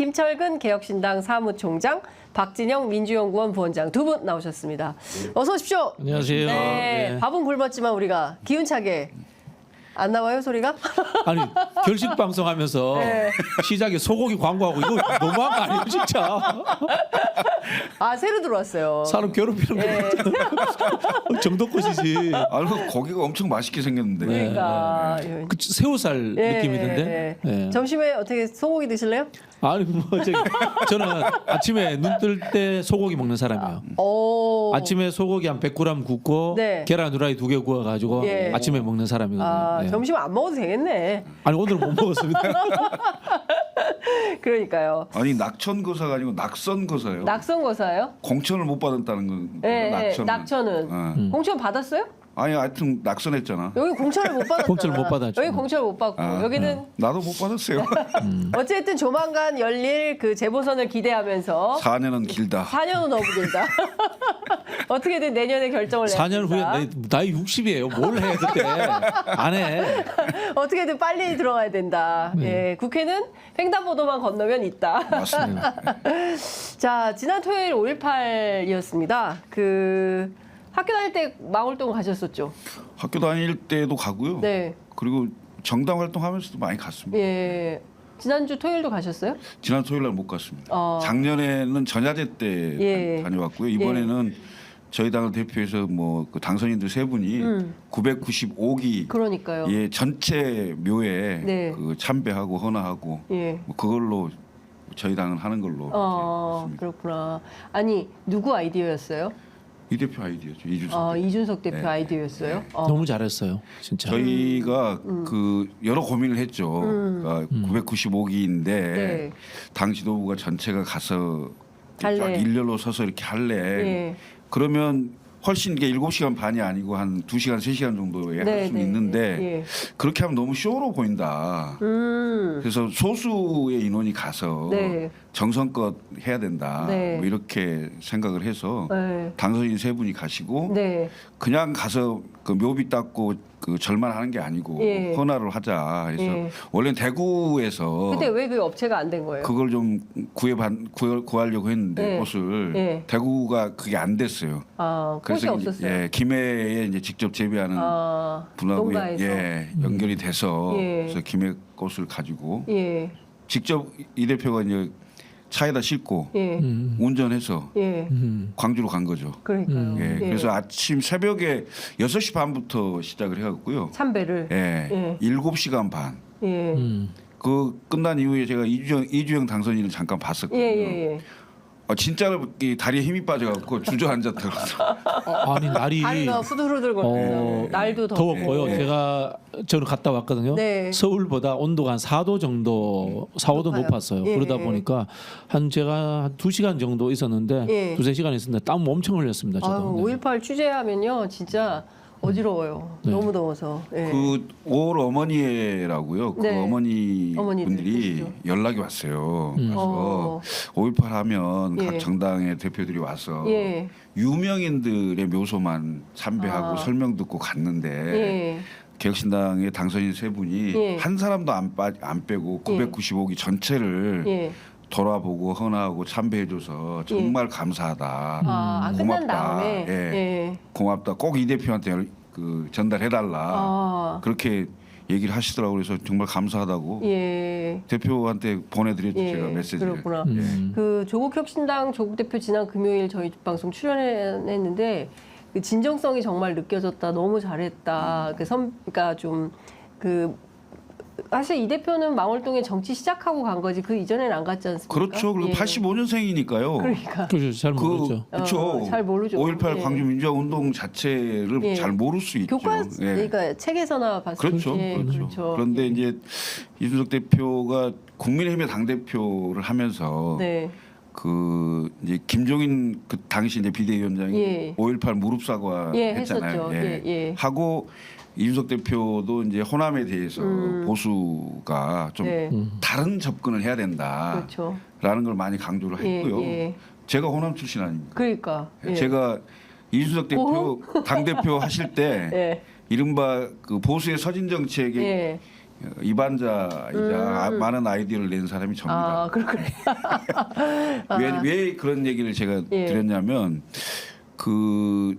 김철근 개혁신당 사무총장, 박진영 민주연구원 부원장 두 분 나오셨습니다. 어서 오십시오. 안녕하세요. 네, 밥은 굶었지만 우리가 기운차게 안 나와요 소리가? 아니 결식 방송하면서 네. 시작에 소고기 광고하고 이거 너무한 거 아니에요 진짜? 아 새로 들어왔어요. 사람 괴롭히는 거 정도껏이지. 아니 고기가 엄청 맛있게 생겼는데. 그러니까 그 새우살 느낌이던데. 예. 점심에 어떻게 소고기 드실래요? 아니 뭐 저는 아침에 눈 뜰 때 소고기 먹는 사람이에요. 오. 아침에 소고기 한 100g 굽고 네. 계란 후라이 2개 구워가지고 예. 아침에 먹는 사람이거든요. 아, 예. 점심 안 먹어도 되겠네. 아니 오늘 못 먹었습니다. 그러니까요. 아니 낙천거사가 아니고 낙선거사예요. 낙선거사예요? 공천을 못 받았다는 거. 네, 낙천은. 낙천은. 어. 공천 받았어요? 아니 하여튼 낙선했잖아. 여기 공천을 못 받았잖아. 공천을 못 받았죠. 여기 공천을 못 받고 아, 여기는 나도 못 받았어요. 어쨌든 조만간 열릴 그 재보선을 기대하면서 4년은 길다. 4년은 너무 길다. 어떻게든 내년에 결정을 내야 4년 후에 나이 60이에요. 뭘 해 그때? 안 해. 어떻게든 빨리 들어가야 된다. 예, 국회는 횡단보도만 건너면 있다. 맞습니다. 자, 지난 토요일 5.18이었습니다. 그 학교 다닐 때 망월동 가셨었죠? 학교 다닐 때도 가고요. 네. 그리고 정당 활동하면서도 많이 갔습니다. 예. 지난주 토요일도 가셨어요? 지난 토요일 날 못 갔습니다. 작년에는 전야제 때 예. 다녀왔고요. 이번에는 저희 당을 대표해서 뭐 그 당선인들 세 분이 995기 그러니까요. 예 전체 묘에 네. 그 참배하고 헌화하고 예. 뭐 그걸로 저희 당은 하는 걸로 이렇게 했습니다. 그렇구나. 아니, 누구 아이디어였어요? 이 대표 아이디어죠. 이준석. 이준석 대표 네. 아이디어였어요? 너무 잘했어요, 진짜. 저희가 그 여러 고민을 했죠. 그러니까 995기인데 네. 당 지도부가 전체가 가서 할래. 쫙 일렬로 서서 이렇게 할래. 예. 그러면 훨씬 이게 7시간 반이 아니고 한 2시간, 3시간 정도에 할 네, 수는 네, 있는데 예. 그렇게 하면 너무 쇼로 보인다. 그래서 소수의 인원이 가서 네. 정성껏 해야 된다. 네. 뭐 이렇게 생각을 해서 네. 당선인 세 분이 가시고 네. 그냥 가서 그 묘비 닦고 그 절만하는 게 아니고 예. 헌화를 하자. 그래서 예. 원래 대구에서 근데 왜 그 업체가 안 된 거예요? 그걸 좀 구하려고 했는데 예. 꽃을 예. 대구가 그게 안 됐어요. 꽃이 이제, 없었어요. 예, 김해에 이제 직접 재배하는 분하고 농가에서. 연결이 돼서 예. 그래서 김해 꽃을 가지고 예. 직접 이 대표가 이제 차에다 싣고 예. 운전해서 예. 광주로 간 거죠. 그러니까요. 예, 그래서 아침 새벽에 6시 반부터 시작을 해갖고요. 참배를. 예, 7시간 반. 예. 그 끝난 이후에 제가 이주영 당선인을 잠깐 봤었거든요. 예. 진짜로 이 다리에 힘이 빠져갖고 주저앉았다고. 아니 날이 다리가 후들후들 거리고 날도 더웠고요. 네. 저는 갔다 왔거든요. 네. 서울보다 온도가 한 4도 정도, 4, 5도 높아요. 높았어요. 예. 그러다 보니까 제가 한 2시간 정도 있었는데 예. 2-3시간 있었는데 땀 엄청 흘렸습니다. 저도. 5.18 취재하면요, 진짜 어지러워요. 네. 너무 더워서. 예. 그 올 어머니라고요. 그 네. 어머니 어머니들 분들이 계시죠. 연락이 왔어요. 어. 그래서 5.18 하면 예. 각 정당의 대표들이 와서 예. 유명인들의 묘소만 참배하고 설명 듣고 갔는데 예. 개혁신당의 당선인 세 분이 예. 한 사람도 안 빼고 995기 전체를 예. 돌아보고 헌화하고 참배해줘서 정말 감사하다. 끝난 고맙다. 다음에. 예. 고맙다. 꼭 이 대표한테 그 전달해달라. 그렇게 얘기를 하시더라고요. 그래서 정말 감사하다고 예. 대표한테 보내드렸죠. 제가 메시지를. 그렇구나. 예. 그 조국 혁신당 조국 대표 지난 금요일 저희 방송 출연했는데 그 진정성이 정말 느껴졌다. 너무 잘했다. 그러니까 좀 그 사실 이 대표는 망월동에 정치 시작하고 간 거지 그 이전에는 안 갔지 않습니까? 그렇죠. 그리고 예. 85년생이니까요. 그러니까. 그렇죠. 잘 모르죠. 그렇죠. 잘 모르죠. 5.18 예. 광주 민주화 운동 자체를 예. 잘 모를 수 있죠. 교과 예. 그러니까 책에서나 봤을 그렇죠. 때 그렇죠. 그런데 이제 이준석 대표가 국민의힘의 당 대표를 하면서 네. 그 이제 김종인 그 당시 이제 비대위원장이 예. 5.18 무릎 사과 예, 했잖아요. 했었죠. 예. 하고 이준석 대표도 이제 호남에 대해서 보수가 좀 네. 다른 접근을 해야 된다라는 그렇죠. 걸 많이 강조를 했고요. 예. 제가 호남 출신 아닙니까? 그러니까. 예. 제가 이준석 대표 당 대표 하실 때 예. 이른바 그 보수의 서진 정책에 예. 이반자이자 많은 아이디어를 낸 사람이 접니다. 아, 그렇군요. 왜 그런 얘기를 제가 예. 드렸냐면 그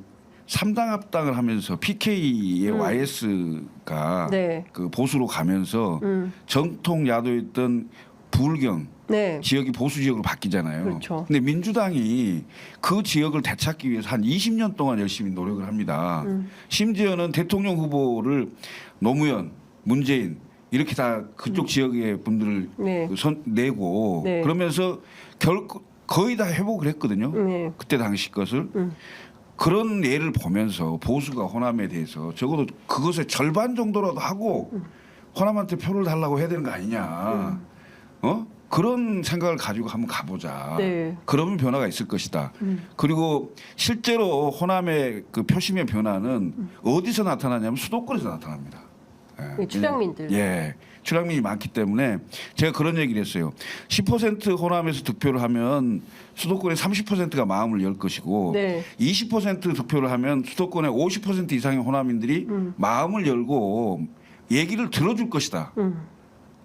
3당 합당을 하면서 PK의 YS가 네. 그 보수로 가면서 정통 야도였던 부울경 네. 지역이 보수 지역으로 바뀌잖아요. 그렇죠. 근데 민주당이 그 지역을 되찾기 위해서 한 20년 동안 열심히 노력을 합니다. 심지어는 대통령 후보를 노무현, 문재인 이렇게 다 그쪽 지역의 분들을 네. 내고 네. 그러면서 거의 다 회복을 했거든요. 네. 그때 당시 것을. 그런 예를 보면서 보수가 호남에 대해서 적어도 그것의 절반 정도라도 하고 호남한테 표를 달라고 해야 되는 거 아니냐. 그런 생각을 가지고 한번 가보자. 네. 그러면 변화가 있을 것이다. 그리고 실제로 호남의 그 표심의 변화는 어디서 나타나냐면 수도권에서 나타납니다. 출향민들. 예. 출향민이 많기 때문에 제가 그런 얘기를 했어요. 10% 호남에서 득표를 하면 수도권의 30%가 마음을 열 것이고 네. 20% 득표를 하면 수도권의 50% 이상의 호남인들이 마음을 열고 얘기를 들어줄 것이다.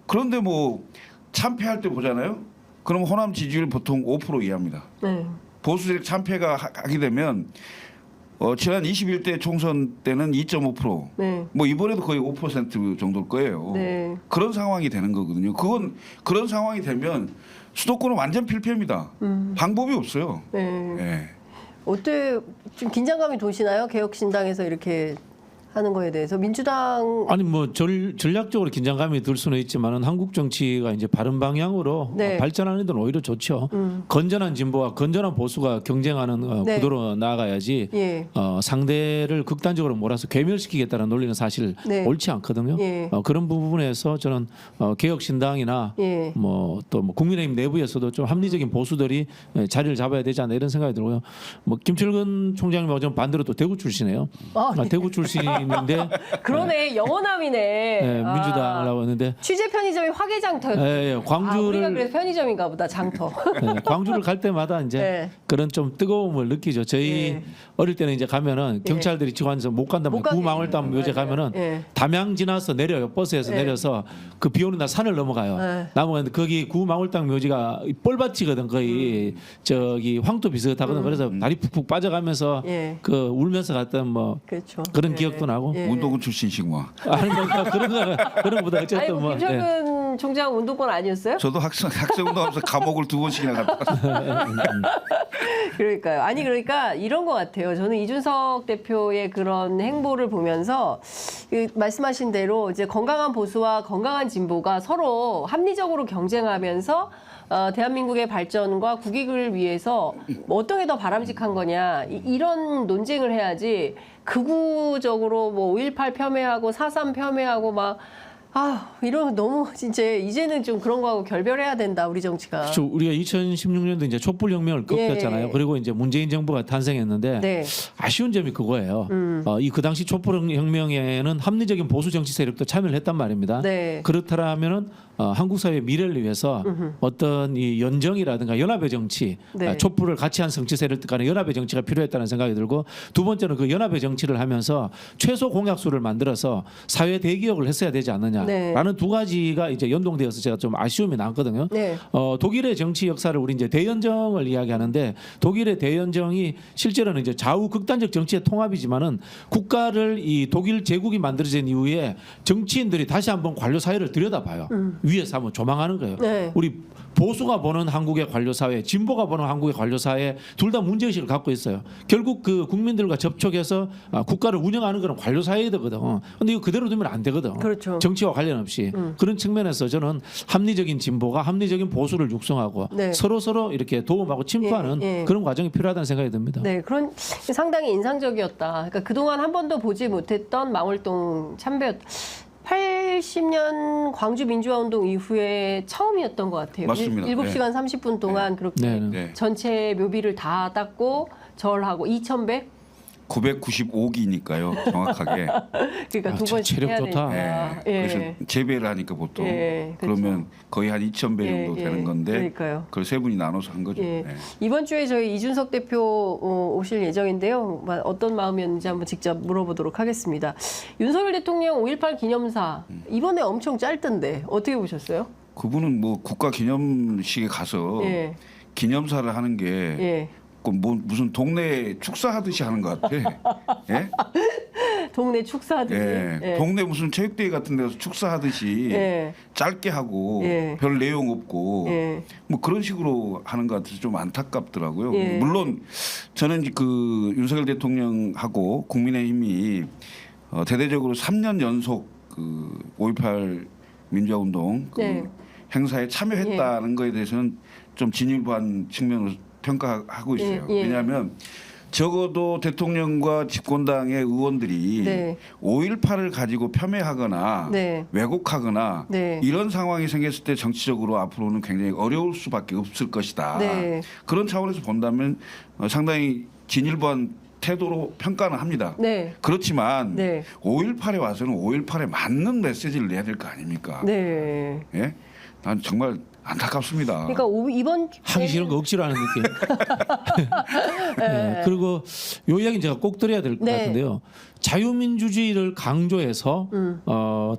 그런데 뭐 참패할 때 보잖아요. 그럼 호남 지지율 보통 5% 이하입니다. 네. 보수적 참패가 하게 되면 지난 21대 총선 때는 2.5%, 네. 뭐 이번에도 거의 5% 정도일 거예요. 네. 그런 상황이 되는 거거든요. 그건 그런 상황이 되면 수도권은 완전 필패입니다. 방법이 없어요. 네. 예. 어때 좀 긴장감이 도시나요? 개혁신당에서 이렇게 하는 거에 대해서 민주당 아니 뭐 전략적으로 긴장감이 들 수는 있지만은 한국 정치가 이제 바른 방향으로 네. 발전하는 데는 오히려 좋죠. 건전한 진보와 건전한 보수가 경쟁하는 네. 구도로 나아가야지 예. 상대를 극단적으로 몰아서 괴멸시키겠다는 논리는 사실 네. 옳지 않거든요. 예. 그런 부분에서 저는 개혁신당이나 예. 뭐 또 뭐 국민의힘 내부에서도 좀 합리적인 보수들이 자리를 잡아야 되지 않나 이런 생각이 들고요. 뭐 김철근 총장님하고 저는 반대로 또 대구 출신이에요. 네. 대구 출신인데 그러네 영원함이네. 네, 민주당을 하고 있는데 취재 편의점이 화개장터였죠. 예, 우리가 광주를 그래서 편의점인가 보다 장터. 광주를 갈 때마다 이제 네. 그런 좀 뜨거움을 느끼죠. 저희 네. 어릴 때는 이제 가면은 경찰들이 치고 앉아서 못 간다면 못 가게. 구망월담 묘제 맞아요. 가면은 네. 담양 지나서 내려요. 버스에서 네. 내려서 그 비 오는 날 산을 넘어가요. 네. 남아가는데 거기 구망월당 묘지가 뻘밭이거든. 거의 저기 황토 비슷하거든. 그래서 다리 푹푹 빠져가면서 예. 그 울면서 갔던 뭐 그렇죠. 그런 예. 기억도 나고. 예. 운동은 출신이시고 뭐. 아니 뭐 그런 거보다 아니 어쨌든 뭐 뭐. 예. 김철근 총장 운동권 아니었어요? 저도 학생 운동하면서 감옥을 2번씩이나 갔다. 그러니까요. 아니 그러니까 이런 것 같아요. 저는 이준석 대표의 그런 행보를 보면서 그 말씀하신 대로 이제 건강한 보수와 건강한 진보가 서로 합리적으로 경쟁하면서 대한민국의 발전과 국익을 위해서 뭐 어떤 게 더 바람직한 거냐 이런 논쟁을 해야지 극우적으로 뭐 5.18 폄훼하고 4.3 폄훼하고 막 이런 너무 진짜 이제는 좀 그런 거하고 결별해야 된다 우리 정치가. 그렇죠. 우리가 2016년도 이제 촛불혁명을 겪었잖아요. 예. 그리고 이제 문재인 정부가 탄생했는데 네. 아쉬운 점이 그거예요. 그 당시 촛불혁명에는 합리적인 보수 정치 세력도 참여를 했단 말입니다. 네. 그렇다면은 한국 사회의 미래를 위해서 어떤 이 연정이라든가 연합의 정치, 네. 촛불을 같이 한 정치 세력 간의 연합의 정치가 필요했다는 생각이 들고 두 번째는 그 연합의 정치를 하면서 최소 공약수를 만들어서 사회 대기업을 했어야 되지 않느냐라는 네. 두 가지가 이제 연동되어서 제가 좀 아쉬움이 남거든요. 네. 독일의 정치 역사를 우리 이제 대연정을 이야기하는데 독일의 대연정이 실제로는 이제 좌우 극단적 정치의 통합이지만은 국가를 이 독일 제국이 만들어진 이후에 정치인들이 다시 한번 관료 사회를 들여다봐요. 위에서 한번 조망하는 거예요. 네. 우리 보수가 보는 한국의 관료 사회, 진보가 보는 한국의 관료 사회 둘 다 문제 의식을 갖고 있어요. 결국 그 국민들과 접촉해서 국가를 운영하는 그런 관료 사회야 되거든. 근데 이거 그대로 두면 안 되거든. 그렇죠. 정치와 관련 없이 그런 측면에서 저는 합리적인 진보가 합리적인 보수를 육성하고 네. 서로 이렇게 도움하고 침투하는 예. 그런 과정이 필요하다는 생각이 듭니다. 네, 그런 상당히 인상적이었다. 그러니까 그동안 한 번도 보지 못했던 망월동 참배였. 80년 광주 민주화 운동 이후에 처음이었던 것 같아요. 맞습니다. 7시간 30분 동안 그렇게 네. 네. 전체 묘비를 다 닦고 절하고 2,100 995기니까요, 정확하게. 그러니까 두 아, 번씩 체력 해야 좋다. 되니까. 그래서 재배를 하니까 보통 그러면 거의 한 2,000배 정도 되는 건데 그러니까요. 그걸 세 분이 나눠서 한 거죠. 예. 네. 이번 주에 저희 이준석 대표 오실 예정인데요. 어떤 마음이었는지 한번 직접 물어보도록 하겠습니다. 윤석열 대통령 5.18 기념사 이번에 엄청 짧던데 어떻게 보셨어요? 그분은 뭐 국가 기념식에 가서 예. 기념사를 하는 게 예. 뭐 무슨 동네 축사하듯이 하는 것 같아. 예? 동네 축사하듯이. 예. 예. 동네 무슨 체육대회 같은 데서 축사하듯이 예. 짧게 하고 예. 별 내용 없고 예. 뭐 그런 식으로 하는 것 같아서 좀 안타깝더라고요. 예. 물론 저는 그 윤석열 대통령하고 국민의힘이 대대적으로 3년 연속 그 5.18 민주화운동 그 네. 행사에 참여했다는 거에 대해서는 좀 진일보한 측면으로 평가하고 있어요. 예. 왜냐하면 적어도 대통령과 집권당의 의원들이 네. 5.18을 가지고 폄훼하거나 네. 왜곡하거나 네. 이런 상황이 생겼을 때 정치적으로 앞으로는 굉장히 어려울 수밖에 없을 것이다. 네. 그런 차원에서 본다면 상당히 진일보한 태도로 평가는 합니다. 네. 그렇지만 네. 5.18에 와서는 5.18에 맞는 메시지를 내야 될 거 아닙니까? 네. 예? 난 정말 안타깝습니다. 그러니까 이번 하기 싫은 거 억지로 하는 느낌. 네, 그리고 요 이야기는 제가 꼭 드려야 될 것 네. 같은데요. 자유민주주의를 강조해서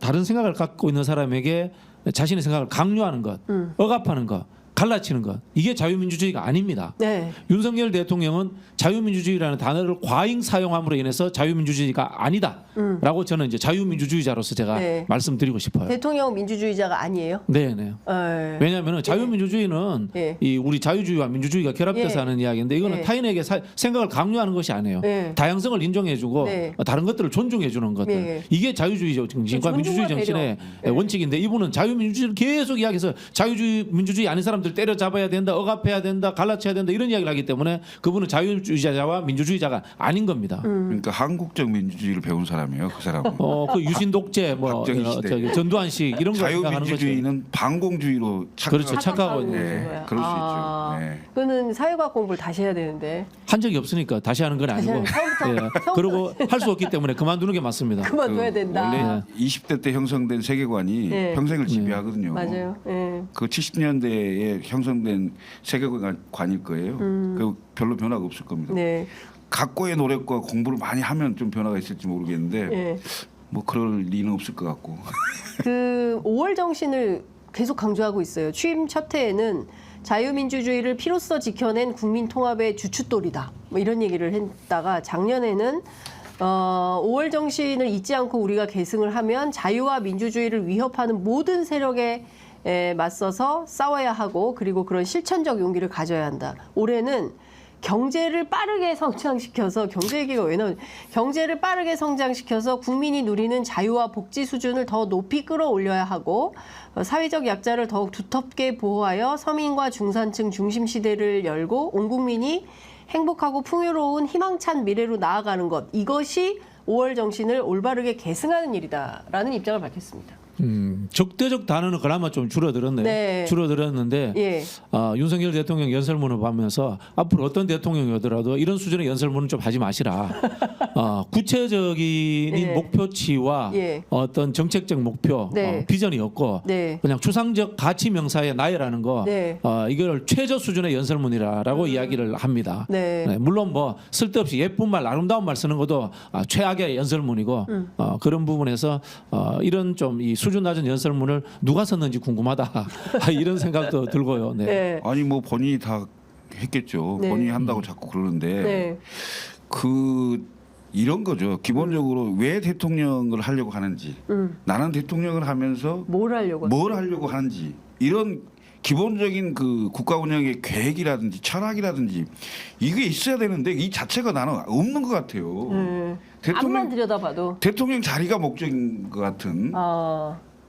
다른 생각을 갖고 있는 사람에게 자신의 생각을 강요하는 것, 억압하는 것, 갈라치는 것, 이게 자유민주주의가 아닙니다. 네. 윤석열 대통령은 자유민주주의라는 단어를 과잉 사용함으로 인해서 자유민주주의가 아니다라고 저는 이제 자유민주주의자로서 제가 네. 말씀드리고 싶어요. 대통령 민주주의자가 아니에요. 네, 네. 네. 왜냐하면 자유민주주의는 네. 이 우리 자유주의와 민주주의가 결합돼서 예. 하는 이야기인데 이거는 예. 타인에게 생각을 강요하는 것이 아니에요. 예. 다양성을 인정해주고 네. 다른 것들을 존중해주는 것들. 예. 이게 자유주의 정신과 존중과 민주주의 배려. 정신의 예. 원칙인데 이분은 자유민주주의를 계속 이야기해서 자유주의 민주주의 아닌 사람들 때려잡아야 된다, 억압해야 된다, 갈라쳐야 된다 이런 이야기를 하기 때문에 그분은 자유주의자와 민주주의자가 아닌 겁니다. 그러니까 한국적 민주주의를 배운 사람이에요, 그 사람은. 그 유신 독재, 뭐 박정희 시대. 저기 전두환식 이런 거 생각하는 거죠. 자유민주주의는 반공주의로 그렇죠. 착각하고 있는 거죠. 네, 그럴 수 있죠. 네. 그거는 사회과학 공부를 다시 해야 되는데 한 적이 없으니까 다시 하는 건 아니고 다시 하는- 처음부터. 그리고 할 수 없기 때문에 그만두는 게 맞습니다. 그만둬야 된다. 원래 20대 때 형성된 세계관이 네. 평생을 지배하거든요. 맞아요. 예. 그 70년대에 형성된 세계관일 거예요. 그 별로 변화가 없을 겁니다. 네. 각고의 노력과 공부를 많이 하면 좀 변화가 있을지 모르겠는데 예. 뭐 그럴 리는 없을 것 같고. 그 5월 정신을 계속 강조하고 있어요. 취임 첫 해에는 자유민주주의를 피로써 지켜낸 국민 통합의 주춧돌이다. 뭐 이런 얘기를 했다가 작년에는 5월 정신을 잊지 않고 우리가 계승을 하면 자유와 민주주의를 위협하는 모든 세력에 맞서서 싸워야 하고 그리고 그런 실천적 용기를 가져야 한다. 올해는 경제를 빠르게 성장시켜서 경제 얘기가 왜 나오지? 경제를 빠르게 성장시켜서 국민이 누리는 자유와 복지 수준을 더 높이 끌어올려야 하고 사회적 약자를 더욱 두텁게 보호하여 서민과 중산층 중심 시대를 열고 온 국민이 행복하고 풍요로운 희망찬 미래로 나아가는 것 이것이 5월 정신을 올바르게 계승하는 일이다라는 입장을 밝혔습니다. 적대적 단어는 그나마 좀 줄어들었네요. 네. 줄어들었는데 예. 윤석열 대통령 연설문을 보면서 앞으로 어떤 대통령이 오더라도 이런 수준의 연설문은 좀 하지 마시라. 구체적인 예. 목표치와 예. 어떤 정책적 목표, 네. 비전이 없고 네. 그냥 추상적 가치 명사의 나열하는 거 네. 이걸 최저 수준의 연설문이라고 이야기를 합니다. 네. 물론 뭐 쓸데없이 예쁜 말, 아름다운 말 쓰는 것도 최악의 연설문이고 그런 부분에서 이런 좀 이 수준 낮은 연설문을 누가 썼는지 궁금하다 이런 생각도 들고요. 네. 네. 아니 뭐 본인이 다 했겠죠. 네. 본인이 한다고 자꾸 그러는데 네. 그 이런 거죠. 기본적으로 왜 대통령을 하려고 하는지, 나는 대통령을 하면서 뭘 하려고? 뭘 하려고 하는지 이런 기본적인 그 국가 운영의 계획이라든지 철학이라든지 이게 있어야 되는데 이 자체가 나는 없는 것 같아요. 앞만 들여다봐도 대통령 자리가 목적인 것 같은.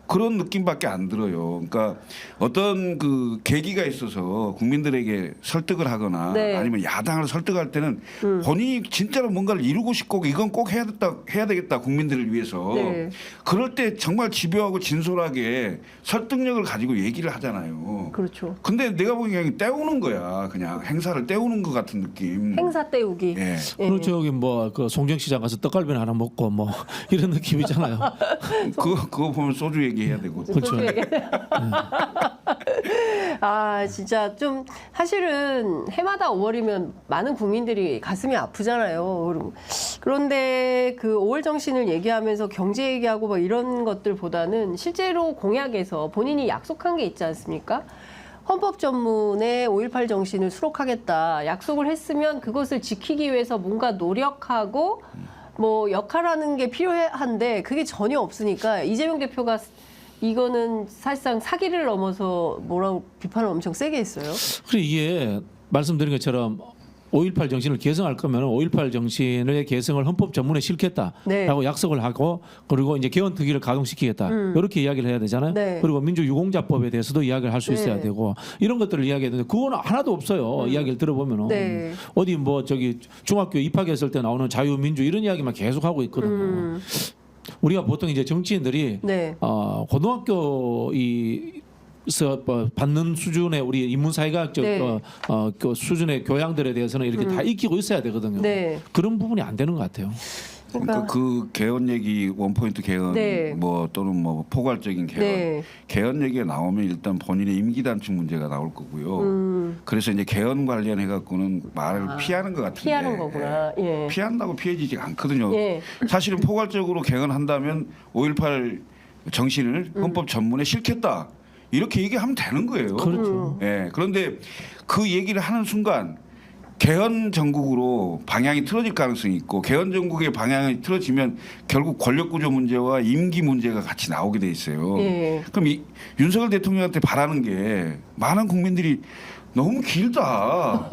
그런 느낌밖에 안 들어요. 그러니까 어떤 그 계기가 있어서 국민들에게 설득을 하거나 네. 아니면 야당을 설득할 때는 본인이 진짜로 뭔가를 이루고 싶고 이건 꼭 해야 되겠다 국민들을 위해서 네. 그럴 때 정말 집요하고 진솔하게 설득력을 가지고 얘기를 하잖아요. 그렇죠. 근데 내가 보기엔 그냥 때우는 거야. 그냥 행사를 때우는 것 같은 느낌. 행사 때우기. 예. 예. 그렇죠. 여기 뭐 그 송정시장 가서 떡갈비나 하나 먹고 뭐 이런 느낌이잖아요. 그거 보면 소주 얘기해야 되고. 그렇죠. 아 진짜 좀 사실은 해마다 5월이면 많은 국민들이 가슴이 아프잖아요. 그런데 그 5월 정신을 얘기하면서 경제 얘기하고 뭐 이런 것들보다는 실제로 공약에서 본인이 약속한 게 있지 않습니까? 헌법 전문에 5.18 정신을 수록하겠다. 약속을 했으면 그것을 지키기 위해서 뭔가 노력하고 뭐 역할하는 게 필요한데 그게 전혀 없으니까 이재명 대표가 이거는 사실상 사기를 넘어서 뭐라고 비판을 엄청 세게 했어요. 그래 이게 말씀드린 것처럼 5.18 정신을 개성할 거면 5.18 정신의 개성을 헌법 전문에 실겠다라고 네. 약속을 하고 그리고 이제 개헌특위를 가동시키겠다 이렇게 이야기를 해야 되잖아요. 네. 그리고 민주유공자법에 대해서도 이야기를 할 수 있어야 네. 되고 이런 것들을 이야기해야 되는데 그거는 하나도 없어요. 이야기를 들어보면은 네. 어디 뭐 저기 중학교 입학했을 때 나오는 자유민주 이런 이야기만 계속 하고 있거든요. 우리가 보통 이제 정치인들이 네. 고등학교 서 받는 수준의 우리 인문사회과학적 네. 그 수준의 교양들에 대해서는 이렇게 다 익히고 있어야 되거든요. 네. 그런 부분이 안 되는 것 같아요. 그러니까 그 개헌 얘기 원포인트 개헌 네. 뭐 또는 뭐 포괄적인 개헌 네. 개헌 얘기가 나오면 일단 본인의 임기 단축 문제가 나올 거고요. 그래서 이제 개헌 관련해 갖고는 말을 피하는 것 같은데 피하는 거구나. 예. 피한다고 피해지지 않거든요. 예. 사실은 포괄적으로 개헌한다면 5.18 정신을 헌법 전문에 실겠다 이렇게 얘기하면 되는 거예요. 그렇죠. 예. 그런데 그 얘기를 하는 순간 개헌 전국으로 방향이 틀어질 가능성이 있고 개헌 전국의 방향이 틀어지면 결국 권력 구조 문제와 임기 문제가 같이 나오게 돼 있어요. 예. 그럼 윤석열 대통령한테 바라는 게 많은 국민들이 너무 길다.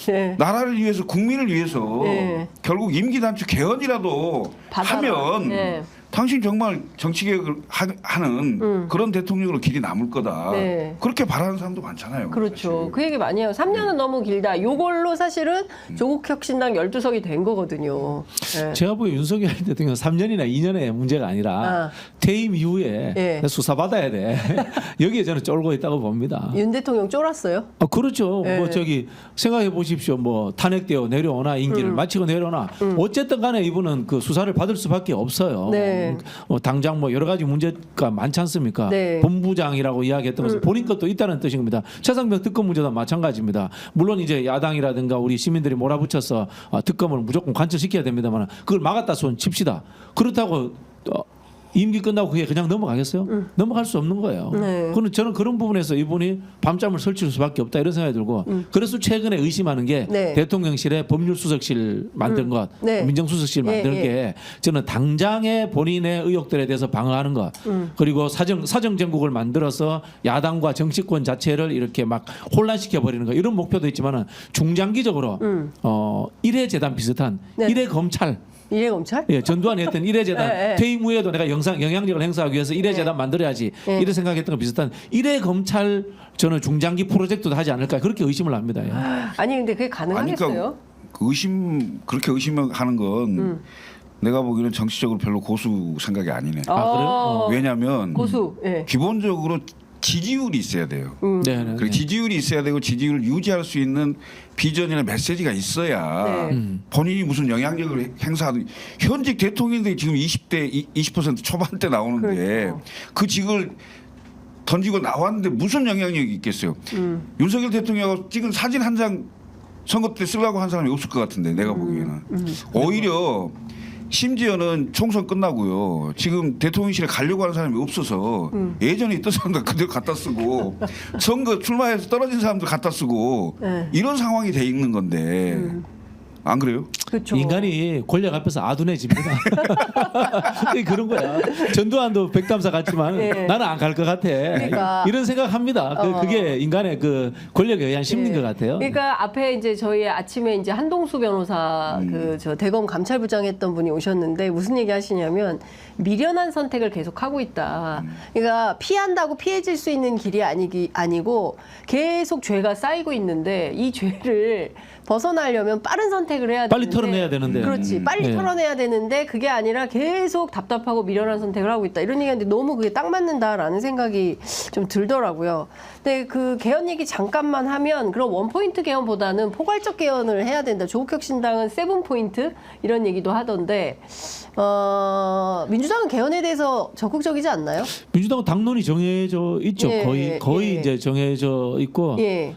네. 나라를 위해서 국민을 위해서 네. 결국 임기 단축 개헌이라도 받아라. 하면 네. 당신 정말 정치 개혁을 하는 그런 대통령으로 길이 남을 거다. 네. 그렇게 바라는 사람도 많잖아요. 그렇죠. 사실. 그 얘기 많이 해요. 3년은 너무 길다. 요걸로 사실은 조국혁신당 12석이 된 거거든요. 네. 제가 보기에 윤석열 대통령 3년이나 2년의 문제가 아니라 아. 퇴임 이후에 예. 수사받아야 돼. 여기에 저는 쫄고 있다고 봅니다. 윤 대통령 쫄았어요? 그렇죠. 네. 뭐 저기 생각해 보십시오. 뭐 탄핵되어 내려오나 임기를 마치고 내려오나 어쨌든 간에 이분은 그 수사를 받을 수밖에 없어요. 네. 당장 뭐 여러 가지 문제가 많지 않습니까? 네. 본부장이라고 이야기했던 것은 본인 것도 있다는 뜻인 겁니다. 최상병 특검 문제도 마찬가지입니다. 물론 이제 야당이라든가 우리 시민들이 몰아붙여서 특검을 무조건 관철시켜야 됩니다만 그걸 막았다 손 칩시다. 그렇다고 임기 끝나고 그게 그냥 넘어가겠어요? 넘어갈 수 없는 거예요. 네. 그는 저는 그런 부분에서 이분이 밤잠을 설칠 수밖에 없다 이런 생각이 들고 그래서 최근에 의심하는 게 네. 대통령실에 법률수석실 만든 것, 네. 민정수석실 예, 만드는 예. 게 저는 당장의 본인의 의혹들에 대해서 방어하는 것 그리고 사정정국을 만들어서 야당과 정치권 자체를 이렇게 막 혼란시켜 버리는 것 이런 목표도 있지만은 중장기적으로 일회 재단 비슷한 네. 일회 검찰 이해검찰? 예, 전두환이 했던 일회재단 예, 예. 퇴임 후에도 내가 영향력을 행사하기 위해서 일회재단 만들어야지 예. 이런 생각했던 거 비슷한 일회 검찰 저는 중장기 프로젝트도 하지 않을까 그렇게 의심을 합니다. 예. 아니 근데 그게 아니, 가능하겠어요? 그러니까 그렇게 의심하는 건 내가 보기에는 정치적으로 별로 고수 생각이 아니네. 그래요? 왜냐하면 고수. 예. 기본적으로 지지율이 있어야 돼요. 네, 네, 그리고 지지율이 있어야 되고 지지율을 유지할 수 있는 비전이나 메시지가 있어야 네. 본인이 무슨 영향력을 행사하는 현직 대통령들이 지금 20% 초반대 나오는데 그렇죠. 그 직을 던지고 나왔는데 무슨 영향력이 있겠어요. 윤석열 대통령하고 찍은 사진 한 장 선거 때 쓰려고 한 사람이 없을 것 같은데 내가 보기에는 오히려 심지어는 총선 끝나고요. 지금 대통령실에 가려고 하는 사람이 없어서 예전에 있던 사람들 그대로 갖다 쓰고 선거 출마해서 떨어진 사람들 갖다 쓰고 네. 이런 상황이 돼 있는 건데 안 그래요? 그렇죠. 인간이 권력 앞에서 아둔해집니다. 그런 거야. 전두환도 백담사 같지만 예. 나는 안 갈 것 같아. 그러니까. 이런 생각합니다. 그게 인간의 그 권력에 의한 심리인 것 같아요. 그러니까 앞에 이제 저희 아침에 이제 한동수 변호사 그 저 대검 감찰부장 했던 분이 오셨는데 무슨 얘기 하시냐면 미련한 선택을 계속 하고 있다. 그러니까 피한다고 피해질 수 있는 길이 아니고 계속 죄가 쌓이고 있는데 이 죄를 벗어나려면 빠른 선택을 해야 빨리 되는데 털어내야 되는데. 그렇지. 빨리 네. 털어내야 되는데 그게 아니라 계속 답답하고 미련한 선택을 하고 있다. 이런 얘기하는데 너무 그게 딱 맞는다라는 생각이 좀 들더라고요. 근데 그 개헌 얘기 잠깐만 하면 그런 원포인트 개헌보다는 포괄적 개헌을 해야 된다. 조국혁신당은 세븐포인트 이런 얘기도 하던데 민주당은 개헌에 대해서 적극적이지 않나요? 민주당은 당론이 정해져 있죠. 예, 거의 예. 이제 정해져 있고 예.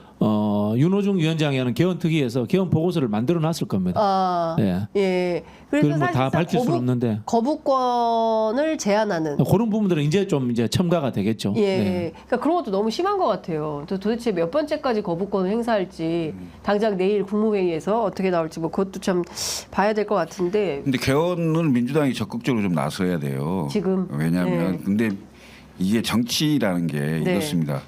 윤호중 위원장이 하는 개헌 특위에서 개헌 보고서를 만들어 놨을 겁니다. 아, 예. 예. 그걸 그래서 뭐 다 사실상 밝힐 수는 없는데 거부권을 제한하는 그런 부분들은 이제 좀 이제 첨가가 되겠죠. 예, 네. 그러니까 그런 것도 너무 심한 것 같아요. 도대체 몇 번째까지 거부권을 행사할지 당장 내일 국무회의에서 어떻게 나올지 뭐 그것도 참 봐야 될 것 같은데 근데 개헌은 민주당이 적극적으로 좀 나서야 돼요. 지금? 왜냐하면 네. 근데 이게 정치라는 게 네. 이렇습니다.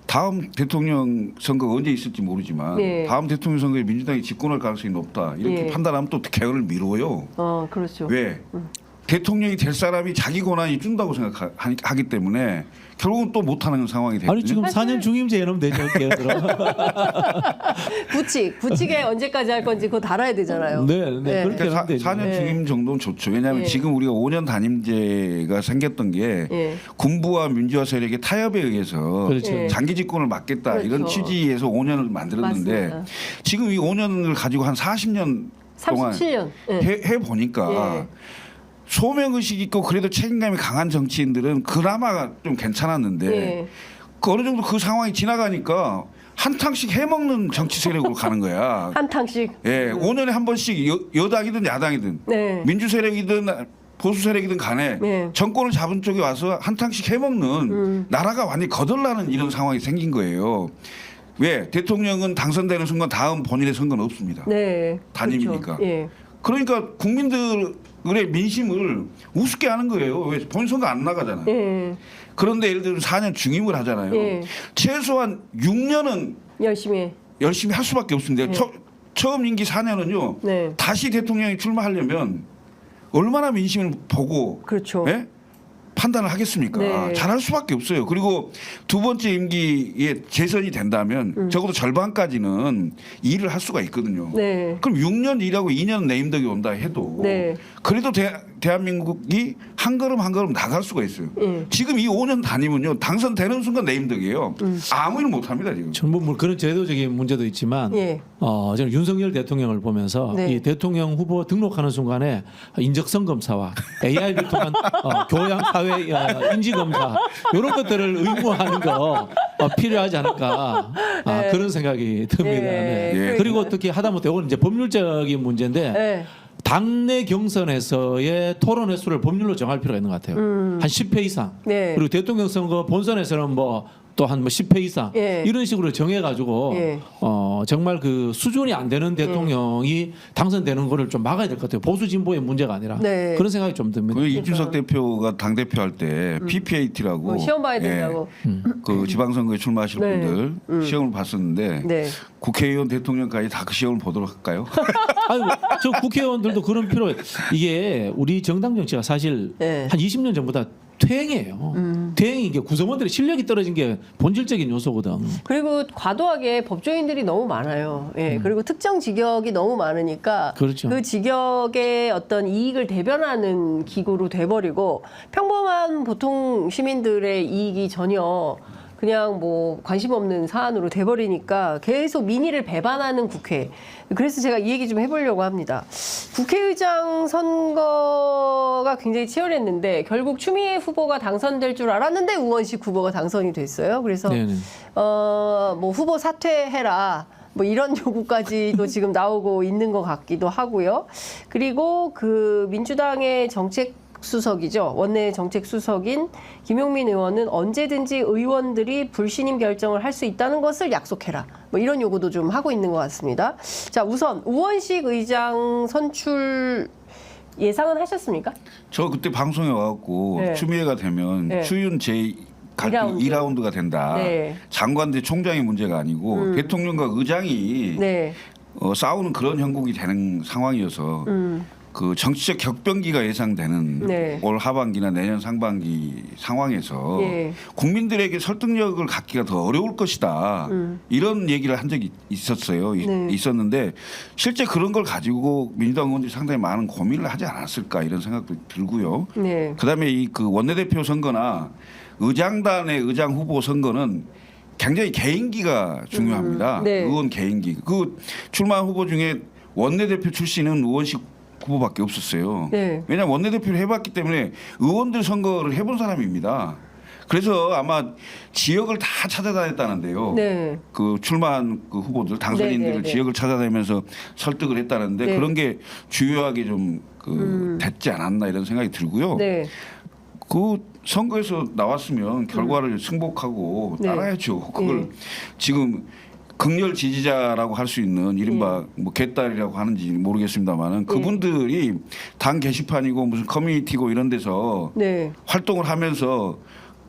다음 대통령 선거가 언제 있을지 모르지만 네. 다음 대통령 선거에 민주당이 집권할 가능성이 높다 이렇게 예. 판단하면 또 개헌을 미뤄요. 그렇죠. 왜? 대통령이 될 사람이 자기 권한이 준다고 생각하기 때문에 결국은 또 못하는 상황이 되거든요. 아니 지금 4년 중임제 해놓으면 되죠. 개헌으로. 부칙에 언제까지 할 건지 그거 달아야 되잖아요. 네, 네. 네. 그렇게 그러니까 하면 되죠. 4년 네. 중임 정도는 좋죠. 왜냐하면 예. 지금 우리가 5년 단임제가 생겼던 게 예. 군부와 민주화 세력의 타협에 의해서 그렇죠. 예. 장기 집권을 막겠다 그렇죠. 이런 취지에서 5년을 만들었는데 맞습니다. 지금 이 5년을 가지고 한 40년 동안 37년. 예. 해 보니까 예. 소명 의식 있고 그래도 책임감이 강한 정치인들은 그나마 좀 괜찮았는데 예. 그 어느 정도 그 상황이 지나가니까 한탕씩 해먹는 정치 세력으로 가는 거야. 한탕씩. 예, 5년에 한 번씩 여당이든 야당이든 네. 민주 세력이든 보수 세력이든 간에 네. 정권을 잡은 쪽에 와서 한탕씩 해먹는 나라가 완전히 거덜나는 이런 상황이 생긴 거예요. 왜? 대통령은 당선되는 순간 다음 본인의 선거는 없습니다. 네. 단임이니까. 그렇죠. 예. 그러니까 국민들의 민심을 우습게 하는 거예요. 왜? 본인 선거 안 나가잖아요. 예. 그런데 예를 들면 4년 중임을 하잖아요. 예. 최소한 6년은 열심히 해. 열심히 할 수밖에 없습니다. 처음 임기 4년은요. 네. 다시 대통령이 출마하려면 얼마나 민심을 보고 그렇죠. 예? 판단을 하겠습니까? 네. 잘할 수밖에 없어요. 그리고 두 번째 임기에 재선이 된다면 적어도 절반까지는 일을 할 수가 있거든요. 네. 그럼 6년 일하고 2년 내임덕이 온다 해도 네. 그래도 대한민국이 한 걸음 한 걸음 나갈 수가 있어요. 예. 지금 이 5년 단임은요. 당선되는 순간 내임덕이에요. 아무 일 못합니다 지금. 전부 뭐 그런 제도적인 문제도 있지만 예. 저는 윤석열 대통령을 보면서 네. 이 대통령 후보 등록하는 순간에 인적성 검사와 AI를 통한 교양 사회 인지 검사 이런 것들을 의무화하는 거 필요하지 않을까 네. 그런 생각이 듭니다. 네. 네. 예. 그리고 특히 하다못해 이건 이제 법률적인 문제인데 네. 당내 경선에서의 토론 횟수를 법률로 정할 필요가 있는 것 같아요. 한 10회 이상. 네. 그리고 대통령 선거 본선에서는 뭐 또 한 뭐 10회 이상 예. 이런 식으로 정해가지고 예. 정말 그 수준이 안 되는 대통령이 당선되는 거를 좀 막아야 될 것 같아요. 보수 진보의 문제가 아니라 네. 그런 생각이 좀 듭니다. 그 이준석 대표가 당 대표 할 때 PPAT라고 뭐 시험 봐야 된다고. 그 지방선거에 출마하실 네. 분들 시험을 봤었는데 네. 국회의원 대통령까지 다 그 시험을 보도록 할까요? 아유, 저 국회의원들도 그런 필요. 이게 우리 정당 정치가 사실 네. 한 20년 전보다 퇴행이에요. 퇴행이 이게 구성원들의 실력이 떨어진 게 본질적인 요소거든. 그리고 과도하게 법조인들이 너무 많아요. 예. 그리고 특정 직역이 너무 많으니까 그렇죠. 그 직역의 어떤 이익을 대변하는 기구로 돼버리고 평범한 보통 시민들의 이익이 전혀 그냥 뭐 관심 없는 사안으로 돼버리니까 계속 민의를 배반하는 국회. 그래서 제가 이 얘기 좀 해보려고 합니다. 국회의장 선거가 굉장히 치열했는데 결국 추미애 후보가 당선될 줄 알았는데 우원식 후보가 당선이 됐어요. 그래서 네네. 뭐 후보 사퇴해라. 뭐 이런 요구까지도 지금 나오고 있는 것 같기도 하고요. 그리고 그 민주당의 정책 수석이죠. 원내 정책 수석인 김용민 의원은 언제든지 의원들이 불신임 결정을 할 수 있다는 것을 약속해라. 뭐 이런 요구도 좀 하고 있는 것 같습니다. 자, 우선 우원식 의장 선출 예상은 하셨습니까? 저 그때 방송에 와갖고 네. 추미애가 되면 네. 추윤 제 2라운드. 2라운드가 된다. 네. 장관 대 총장의 문제가 아니고 대통령과 의장이 네. 싸우는 그런 형국이 되는 상황이어서 그 정치적 격변기가 예상되는 네. 올 하반기나 내년 상반기 상황에서 예. 국민들에게 설득력을 갖기가 더 어려울 것이다. 이런 얘기를 한 적이 있었어요. 네. 있었는데 실제 그런 걸 가지고 민주당 의원들이 상당히 많은 고민을 하지 않았을까 이런 생각도 들고요. 네. 그다음에 이 그 원내대표 선거나 의장단의 의장 후보 선거는 굉장히 개인기가 중요합니다. 네. 의원 개인기. 그 출마한 후보 중에 원내대표 출신은 의원식 후보밖에 없었어요. 네. 왜냐하면 원내대표를 해봤기 때문에 의원들 선거를 해본 사람입니다. 그래서 아마 지역을 다 찾아다녔다는데요. 네. 그 출마한 그 후보들 당선인들을 네, 네, 네. 지역을 찾아다니면서 설득을 했다는데 네. 그런 게 주요하게 좀 그 됐지 않았나 이런 생각이 들고요. 네. 그 선거에서 나왔으면 결과를 승복하고 네. 따라야죠. 그걸 네. 지금 극렬 지지자라고 할 수 있는 이른바 뭐 개딸이라고 하는지 모르겠습니다만은 그분들이 당 게시판이고 무슨 커뮤니티고 이런 데서 네. 활동을 하면서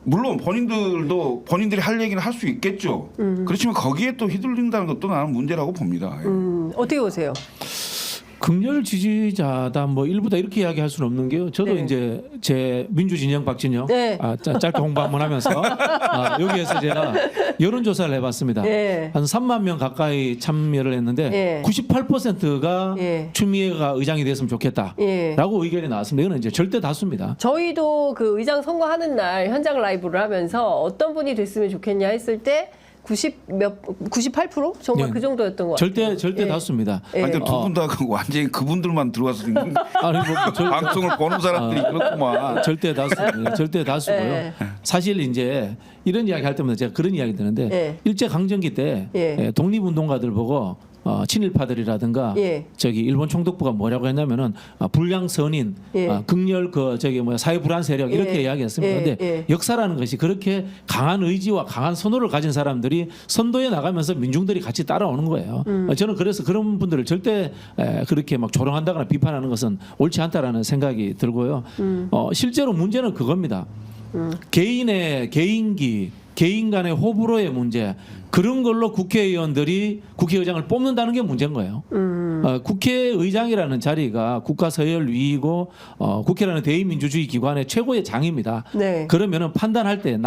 물론 본인들도 본인들이 할 얘기는 할 수 있겠죠. 그렇지만 거기에 또 휘둘린다는 것도 나는 문제라고 봅니다. 예. 어떻게 보세요? 극렬 지지자다 뭐 일부다 이렇게 이야기할 수는 없는 게요. 저도 네. 이제 제 민주진영 박진영 네. 짧게 홍보 한번 하면서 여기에서 제가 여론조사를 해봤습니다. 네. 한 3만 명 가까이 참여를 했는데 네. 98%가 네. 추미애가 의장이 됐으면 좋겠다라고 예. 의견이 나왔습니다. 이거는 이제 절대 다수입니다. 저희도 그 의장 선거하는 날 현장 라이브를 하면서 어떤 분이 됐으면 좋겠냐 했을 때 98% 정말 네. 그 정도였던 것 같아요. 절대 예. 다수입니다. 예. 아니, 그러니까 두 분 다 완전히 그분들만 들어와서 아니 뭐 방송을 보는 사람들이 그렇구만. 절대 다수입니다. 절대 다수고요. 예. 사실 이제 이런 이야기 할 때마다 제가 그런 이야기 드는데 예. 일제 강점기 때 예. 독립운동가들 보고 친일파들이라든가 예. 저기 일본 총독부가 뭐라고 했냐면은 불량선인, 예. 극렬 그 저기 뭐야 사회 불안 세력 이렇게 예. 이야기했습니다. 예. 근데 예. 역사라는 것이 그렇게 강한 의지와 강한 선호를 가진 사람들이 선도에 나가면서 민중들이 같이 따라오는 거예요. 저는 그래서 그런 분들을 절대 그렇게 막 조롱한다거나 비판하는 것은 옳지 않다라는 생각이 들고요. 실제로 문제는 그겁니다. 개인의 개인기, 개인 간의 호불호의 문제 그런 걸로 국회의원들이 국회의장을 뽑는다는 게 문제인 거예요. 국회의장이라는 자리가 국가 서열 위이고 국회라는 대의민주주의 기관의 최고의 장입니다. 네. 그러면은 판단할 때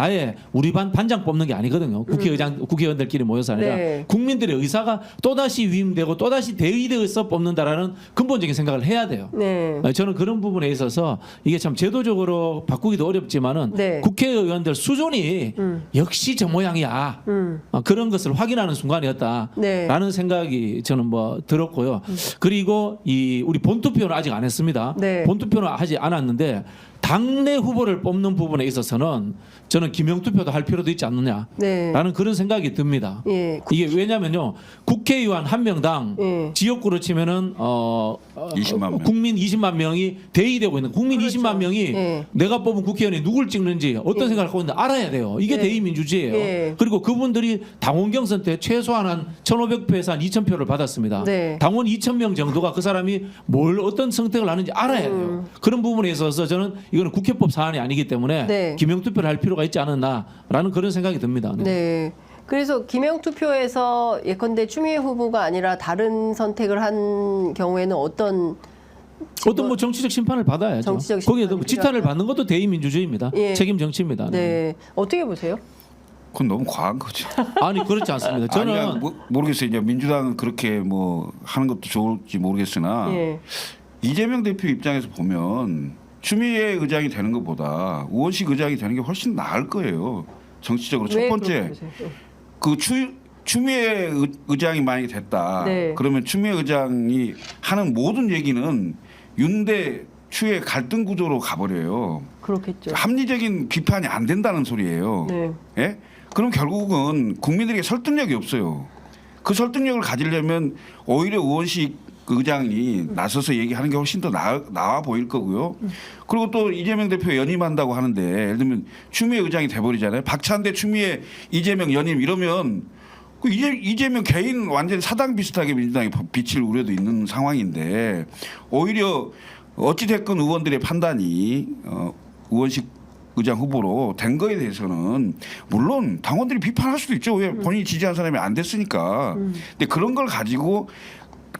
우리 반 반장 뽑는 게 아니거든요. 국회의원들끼리 모여서 아니라 네. 국민들의 의사가 또다시 위임되고 또다시 대의되어서 뽑는다라는 근본적인 생각을 해야 돼요. 네. 저는 그런 부분에 있어서 이게 참 제도적으로 바꾸기도 어렵지만은 네. 국회의원들 수준이 역시 저 모양이야. 그런 것을 확인하는 순간이었다라는 네. 생각이 저는 뭐 들었고요. 그리고 우리 본투표는 아직 안 했습니다. 네. 본투표는 하지 않았는데 당내 후보를 뽑는 부분에 있어서는 저는 기명투표도 할 필요도 있지 않느냐라는 네. 그런 생각이 듭니다. 예. 이게 왜냐면요 국회의원 한 명당 예. 지역구로 치면은 20만 명. 국민 20만 명이 대의되고 있는 국민 그렇죠. 20만 명이 예. 내가 뽑은 국회의원이 누굴 찍는지 어떤 생각을 하고 있는지 알아야 돼요. 이게 예. 대의민주주의예요. 예. 그리고 그분들이 당원 경선 때 최소한 한 1,500표에서 한 2,000표를 받았습니다. 네. 당원 2,000명 정도가 그 사람이 어떤 선택을 하는지 알아야 돼요. 그런 부분에 있어서 저는 이거는 국회법 사안이 아니기 때문에 네. 기명투표를 할 필요가 있지 않았나라는 그런 생각이 듭니다. 네. 네. 그래서 기명투표에서 예컨대 추미애 후보가 아니라 다른 선택을 한 경우에는 어떤 뭐 정치적 심판을 받아야죠. 정치적 거기에 심판이 지탄을 필요하다. 받는 것도 대의민주주의입니다. 예. 책임 정치입니다. 네. 어떻게 보세요? 그건 너무 과한 거죠. 아니 그렇지 않습니다. 저는 아니야, 모르겠어요. 이제 민주당은 그렇게 뭐 하는 것도 좋을지 모르겠으나 예. 이재명 대표 입장에서 보면 추미애 의장이 되는 것보다 우원식 의장이 되는 게 훨씬 나을 거예요. 정치적으로 첫 왜 번째 그렇게 보세요? 그 추미애 의장이 만약에 됐다. 네. 그러면 추미애 의장이 하는 모든 얘기는 윤대 추의 갈등 구조로 가버려요. 그렇겠죠. 합리적인 비판이 안 된다는 소리예요. 네. 예? 그럼 결국은 국민들에게 설득력이 없어요. 그 설득력을 가지려면 오히려 우원식 의장이 나서서 얘기하는 게 훨씬 더 나아 보일 거고요. 그리고 또 이재명 대표 연임한다고 하는데 예를 들면 추미애 의장이 돼버리잖아요. 박찬대, 추미애, 이재명 연임 이러면 그 이재명 개인 완전히 사당 비슷하게 민주당이 비칠 우려도 있는 상황인데 오히려 어찌 됐건 의원들의 판단이 의원식 의장 후보로 된 거에 대해서는 물론 당원들이 비판할 수도 있죠. 왜 본인이 지지한 사람이 안 됐으니까. 근데 그런 걸 가지고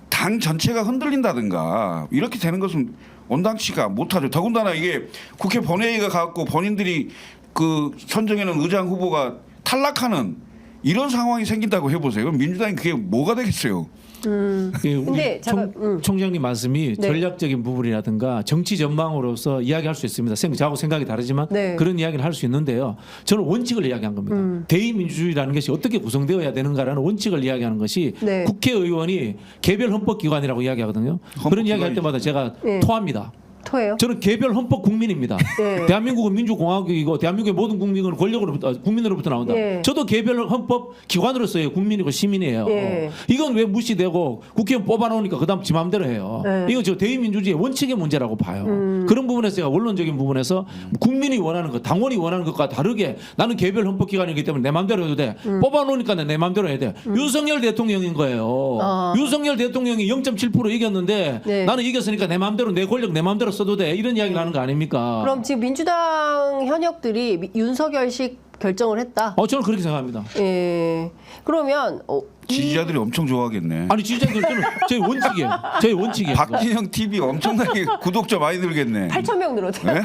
당 전체가 흔들린다든가 이렇게 되는 것은 온당치가 못하죠. 더군다나 이게 국회 본회의가 가고 본인들이 그 선정해놓은 의장 후보가 탈락하는 이런 상황이 생긴다고 해보세요. 그럼 민주당이 그게 뭐가 되겠어요? 예, 우리 근데 잠깐, 총장님 말씀이 네. 전략적인 부분이라든가 정치 전망으로서 이야기할 수 있습니다. 저하고 생각이 다르지만 네. 그런 이야기를 할 수 있는데요. 저는 원칙을 이야기한 겁니다. 대의민주주의라는 것이 어떻게 구성되어야 되는가라는 원칙을 이야기하는 것이 네. 국회의원이 개별 헌법기관이라고 이야기하거든요. 그런 이야기할 때마다 제가 네. 토합니다. 토해요? 저는 개별 헌법 국민입니다. 네. 대한민국은 민주공화국이고 대한민국의 모든 국민은 권력으로부터 국민으로부터 나온다. 네. 저도 개별 헌법 기관으로서의 국민이고 시민이에요. 네. 이건 왜 무시되고 국회의원 뽑아놓으니까 그다음 지 마음대로 해요. 네. 이건 저 대의민주주의의 원칙의 문제라고 봐요. 그런 부분에서 제가 원론적인 부분에서 국민이 원하는 것, 당원이 원하는 것과 다르게 나는 개별 헌법 기관이기 때문에 내 마음대로 해도 돼. 뽑아놓으니까 내 마음대로 해야 돼. 윤석열 대통령인 거예요. 아. 윤석열 대통령이 0.7% 이겼는데 네. 나는 이겼으니까 내 마음대로 내 권력 내 마음대로 써도 돼. 이런 이야기를 하는 거 아닙니까? 그럼 지금 민주당 현역들이 윤석열식 결정을 했다. 저는 그렇게 생각합니다. 예. 그러면 지지자들이 엄청 좋아하겠네. 아니 지지자들 저는 제 원칙이에요. 제 원칙이에요. 박진영 TV 엄청나게 구독자 많이 늘겠네. 8,000명 늘었대요. 네?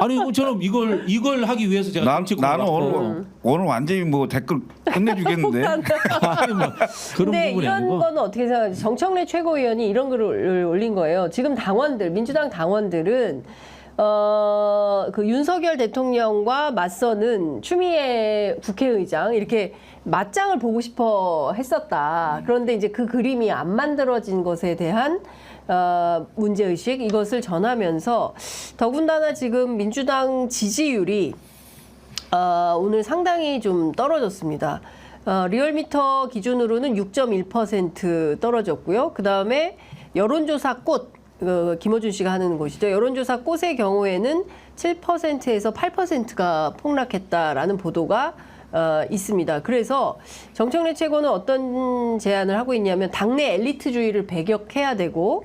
아니 저는 이걸 하기 위해서 제가 정치권 나는 오늘 완전히 뭐 댓글 끝내주겠는데. 아니 뭐 그런 근데 부분이 이런 아니고. 거는 어떻게 생각하세요? 정청래 최고위원이 이런 글을 올린 거예요. 지금 당원들, 민주당 당원들은 그 윤석열 대통령과 맞서는 추미애 국회의장 이렇게 맞짱을 보고 싶어 했었다. 그런데 이제 그 그림이 안 만들어진 것에 대한 문제의식 이것을 전하면서 더군다나 지금 민주당 지지율이 오늘 상당히 좀 떨어졌습니다. 리얼미터 기준으로는 6.1% 떨어졌고요. 그 다음에 여론조사 꽃, 김어준 씨가 하는 곳이죠. 여론조사 꽃의 경우에는 7%에서 8%가 폭락했다라는 보도가 있습니다. 그래서 정청래 최고는 어떤 제안을 하고 있냐면 당내 엘리트주의를 배격해야 되고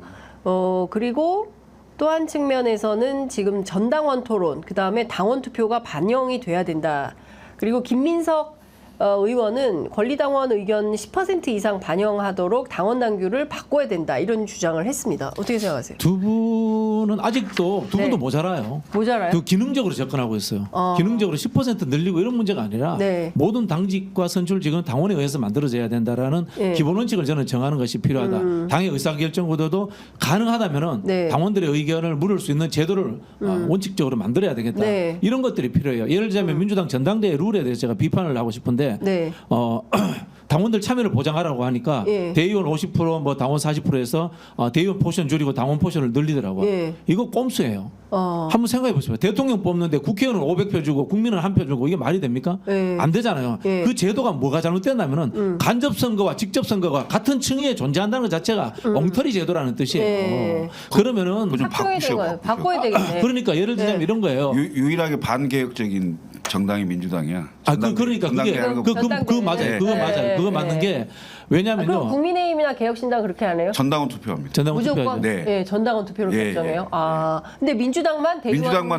그리고 또 한 측면에서는 지금 전당원 토론, 그 다음에 당원 투표가 반영이 돼야 된다. 그리고 김민석 의원은 권리당원 의견 10% 이상 반영하도록 당원 당규를 바꿔야 된다. 이런 주장을 했습니다. 어떻게 생각하세요? 두 분은 아직도 두 분도 네. 모자라요. 모자라요? 그 기능적으로 접근하고 있어요. 기능적으로 10% 늘리고 이런 문제가 아니라 네. 모든 당직과 선출직은 당원에 의해서 만들어져야 된다라는 네. 기본 원칙을 저는 정하는 것이 필요하다. 당의 의사결정 구도도 가능하다면은 네. 당원들의 의견을 물을 수 있는 제도를 원칙적으로 만들어야 되겠다. 네. 이런 것들이 필요해요. 예를 들자면 민주당 전당대회 룰에 대해서 제가 비판을 하고 싶은데 네. 당원들 참여를 보장하라고 하니까 예. 대의원 50% 뭐 당원 40%에서 대의원 포션 줄이고 당원 포션을 늘리더라고요. 예. 이거 꼼수예요. 한번 생각해 보세요. 대통령 뽑는데 국회의원은 500표 주고 국민은 1표 주고 이게 말이 됩니까? 예. 안 되잖아요. 예. 그 제도가 뭐가 잘못됐냐면은 간접 선거와 직접 선거가 같은 층위에 존재한다는 것 자체가 엉터리 제도라는 뜻이에요. 예. 그거 그러면은 좀 바꿔야 바꾸셔, 되는 거예요. 바꾸셔. 바꿔야 되겠네. 그러니까 예를 들자면 네. 이런 거예요. 유일하게 반개혁적인 정당이 민주당이야. 그러니까 그게 하는 거 그거 맞아요. 네. 그거 네. 맞아요. 그거 맞는 게 그럼 왜냐면요. 국민의힘이나 개혁신당 그렇게 안 해요? 전당원 투표합니다. 전당원 무조건 투표하죠. 네. 예, 전당원 투표로 예, 결정해요. 예. 근데 민주당만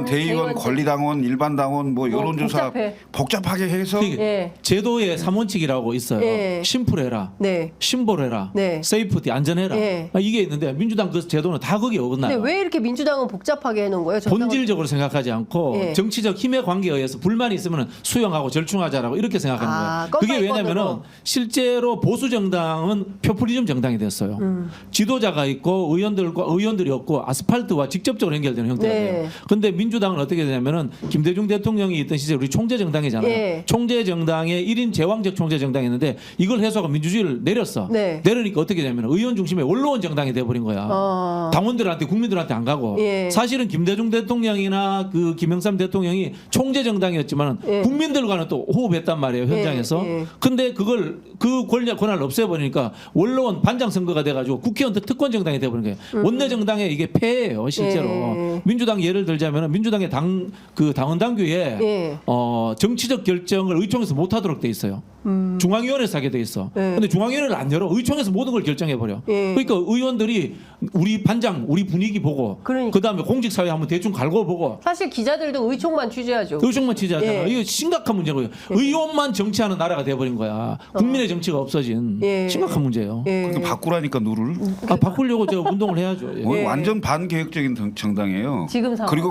대의원, 권리당원, 일반당원, 뭐 여론조사 복잡해. 복잡하게 해서 그게 예. 제도의 3원칙이라고 있어요. 예. 심플해라, 네. 심볼해라, 네. 세이프티 안전해라. 예. 이게 있는데 민주당 그 제도는 다 거기에 근데 어긋나요. 왜 이렇게 민주당은 복잡하게 해놓은 거예요? 전당원- 본질적으로 생각하지 않고 예. 정치적 힘의 관계에 의해서 불만이 있으면 수용하고 절충하자라고 이렇게 생각하는 거예요. 그게 건너건너로. 왜냐면은 실제로 보수 정당은 표퓰리즘 정당이 됐어요. 지도자가 있고 의원들이 없고 아스팔트와 직접적으로 연결되는 형태가 네. 돼요. 근데 민주당은 어떻게 되냐면은 김대중 대통령이 있던 시절 우리 총재 정당이잖아요. 예. 총재 정당의 1인 제왕적 총재 정당이었는데 이걸 해소하고 민주주의를 내렸어. 네. 내려니까 어떻게 되냐면 의원 중심의 원로원 정당이 돼버린 거야. 당원들한테 국민들한테 안 가고 예. 사실은 김대중 대통령이나 그 김영삼 대통령이 총재 정당이었지만 예. 국민들과는 또 호흡했단 말이에요 현장에서. 예. 근데 그걸 그 권한을 없애버리니까 원로원 반장 선거가 돼가지고 국회의원 특권 정당이 돼버린 거예요. 원내 정당에 이게 폐해예요, 실제로. 예. 민주당 예를 들자면 민주당의 당원 당규에 예. 정치적 결정을 의총에서 못하도록 돼 있어요. 중앙위원회에서 하게 돼 있어. 예. 근데 중앙위원회를 안 열어. 의총에서 모든 걸 결정해 버려. 예. 그러니까 의원들이 우리 반장, 우리 분위기 보고, 그러니까. 그다음에 공직사회 한번 대충 갈고 보고. 사실 기자들도 의총만 취재하죠. 의총만 취재하잖아. 예. 이거 심각한 문제고요. 의원만 정치하는 나라가 돼버린 거야. 국민의 정치가 없어진 예. 심각한 문제예요. 예. 그렇게 바꾸라니까 누를. 바꾸려고 제가 운동을 해야죠. 예. 예. 완전 반개혁적인 정당이에요. 지금 상황은. 그리고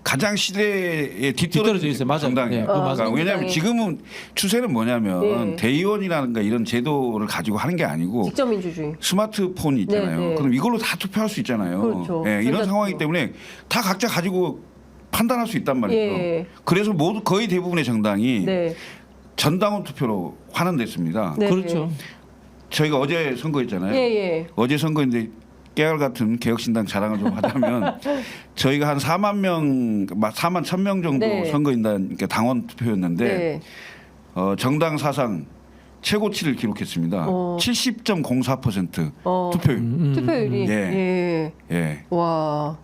가장 시대에 뒤떨어져 뒤떨어져 있어요. 맞아요. 정당이에요. 예, 그거 맞아요. 그러니까 왜냐하면 지금은 추세는 뭐냐면 예. 대의원이라든가 이런 제도를 가지고 하는 게 아니고 직접 민주주의. 스마트폰이 있잖아요. 네, 네. 그럼 이걸로 다 투표할 수 있잖아요. 그렇죠. 예, 이런 전자투표. 상황이기 때문에 다 각자 가지고 판단할 수 있단 말이죠. 예. 그래서 모두 거의 대부분의 정당이 네. 전당원 투표로 환원됐습니다. 네. 그렇죠. 저희가 어제 선거했잖아요. 예, 예. 어제 선거인데 깨알 같은 개혁신당 자랑을 좀 하자면 저희가 한 4만 1,000명 정도 네. 선거인단 그러니까 당원 투표였는데 네. 정당 사상 최고치를 기록했습니다. 70.04% 투표율. 투표율이. 예. 예. 예. 와.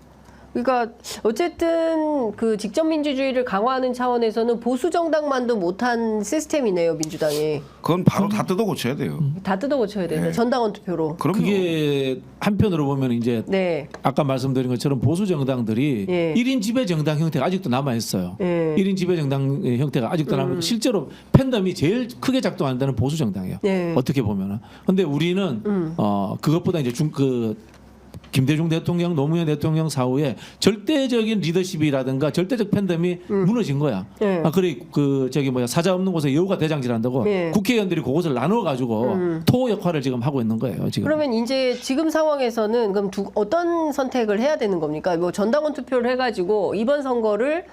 그러니까 어쨌든 그 직접 민주주의를 강화하는 차원에서는 보수 정당만도 못한 시스템이네요, 민주당이. 그건 바로 다 뜯어 고쳐야 돼요. 다 뜯어 고쳐야 되네. 네. 전당원 투표로. 그럼요. 그게 한편으로 보면 이제 네. 아까 말씀드린 것처럼 보수 정당들이 예. 1인 지배 정당 형태가 아직도 남아 있어요. 예. 1인 지배 정당 형태가 아직도 남아 있고 실제로 팬덤이 제일 크게 작동한다는 보수 정당이에요. 네. 어떻게 보면은. 근데 우리는 그것보다 이제 김대중 대통령, 노무현 대통령 사후에 절대적인 리더십이라든가 절대적 팬덤이 무너진 거야. 네. 그래 사자 없는 곳에 여우가 대장질한다고 네. 국회의원들이 그곳을 나눠 가지고 토 역할을 지금 하고 있는 거예요. 지금. 그러면 이제 지금 상황에서는 그럼 어떤 선택을 해야 되는 겁니까? 뭐 전당원 투표를 해가지고 이번 선거를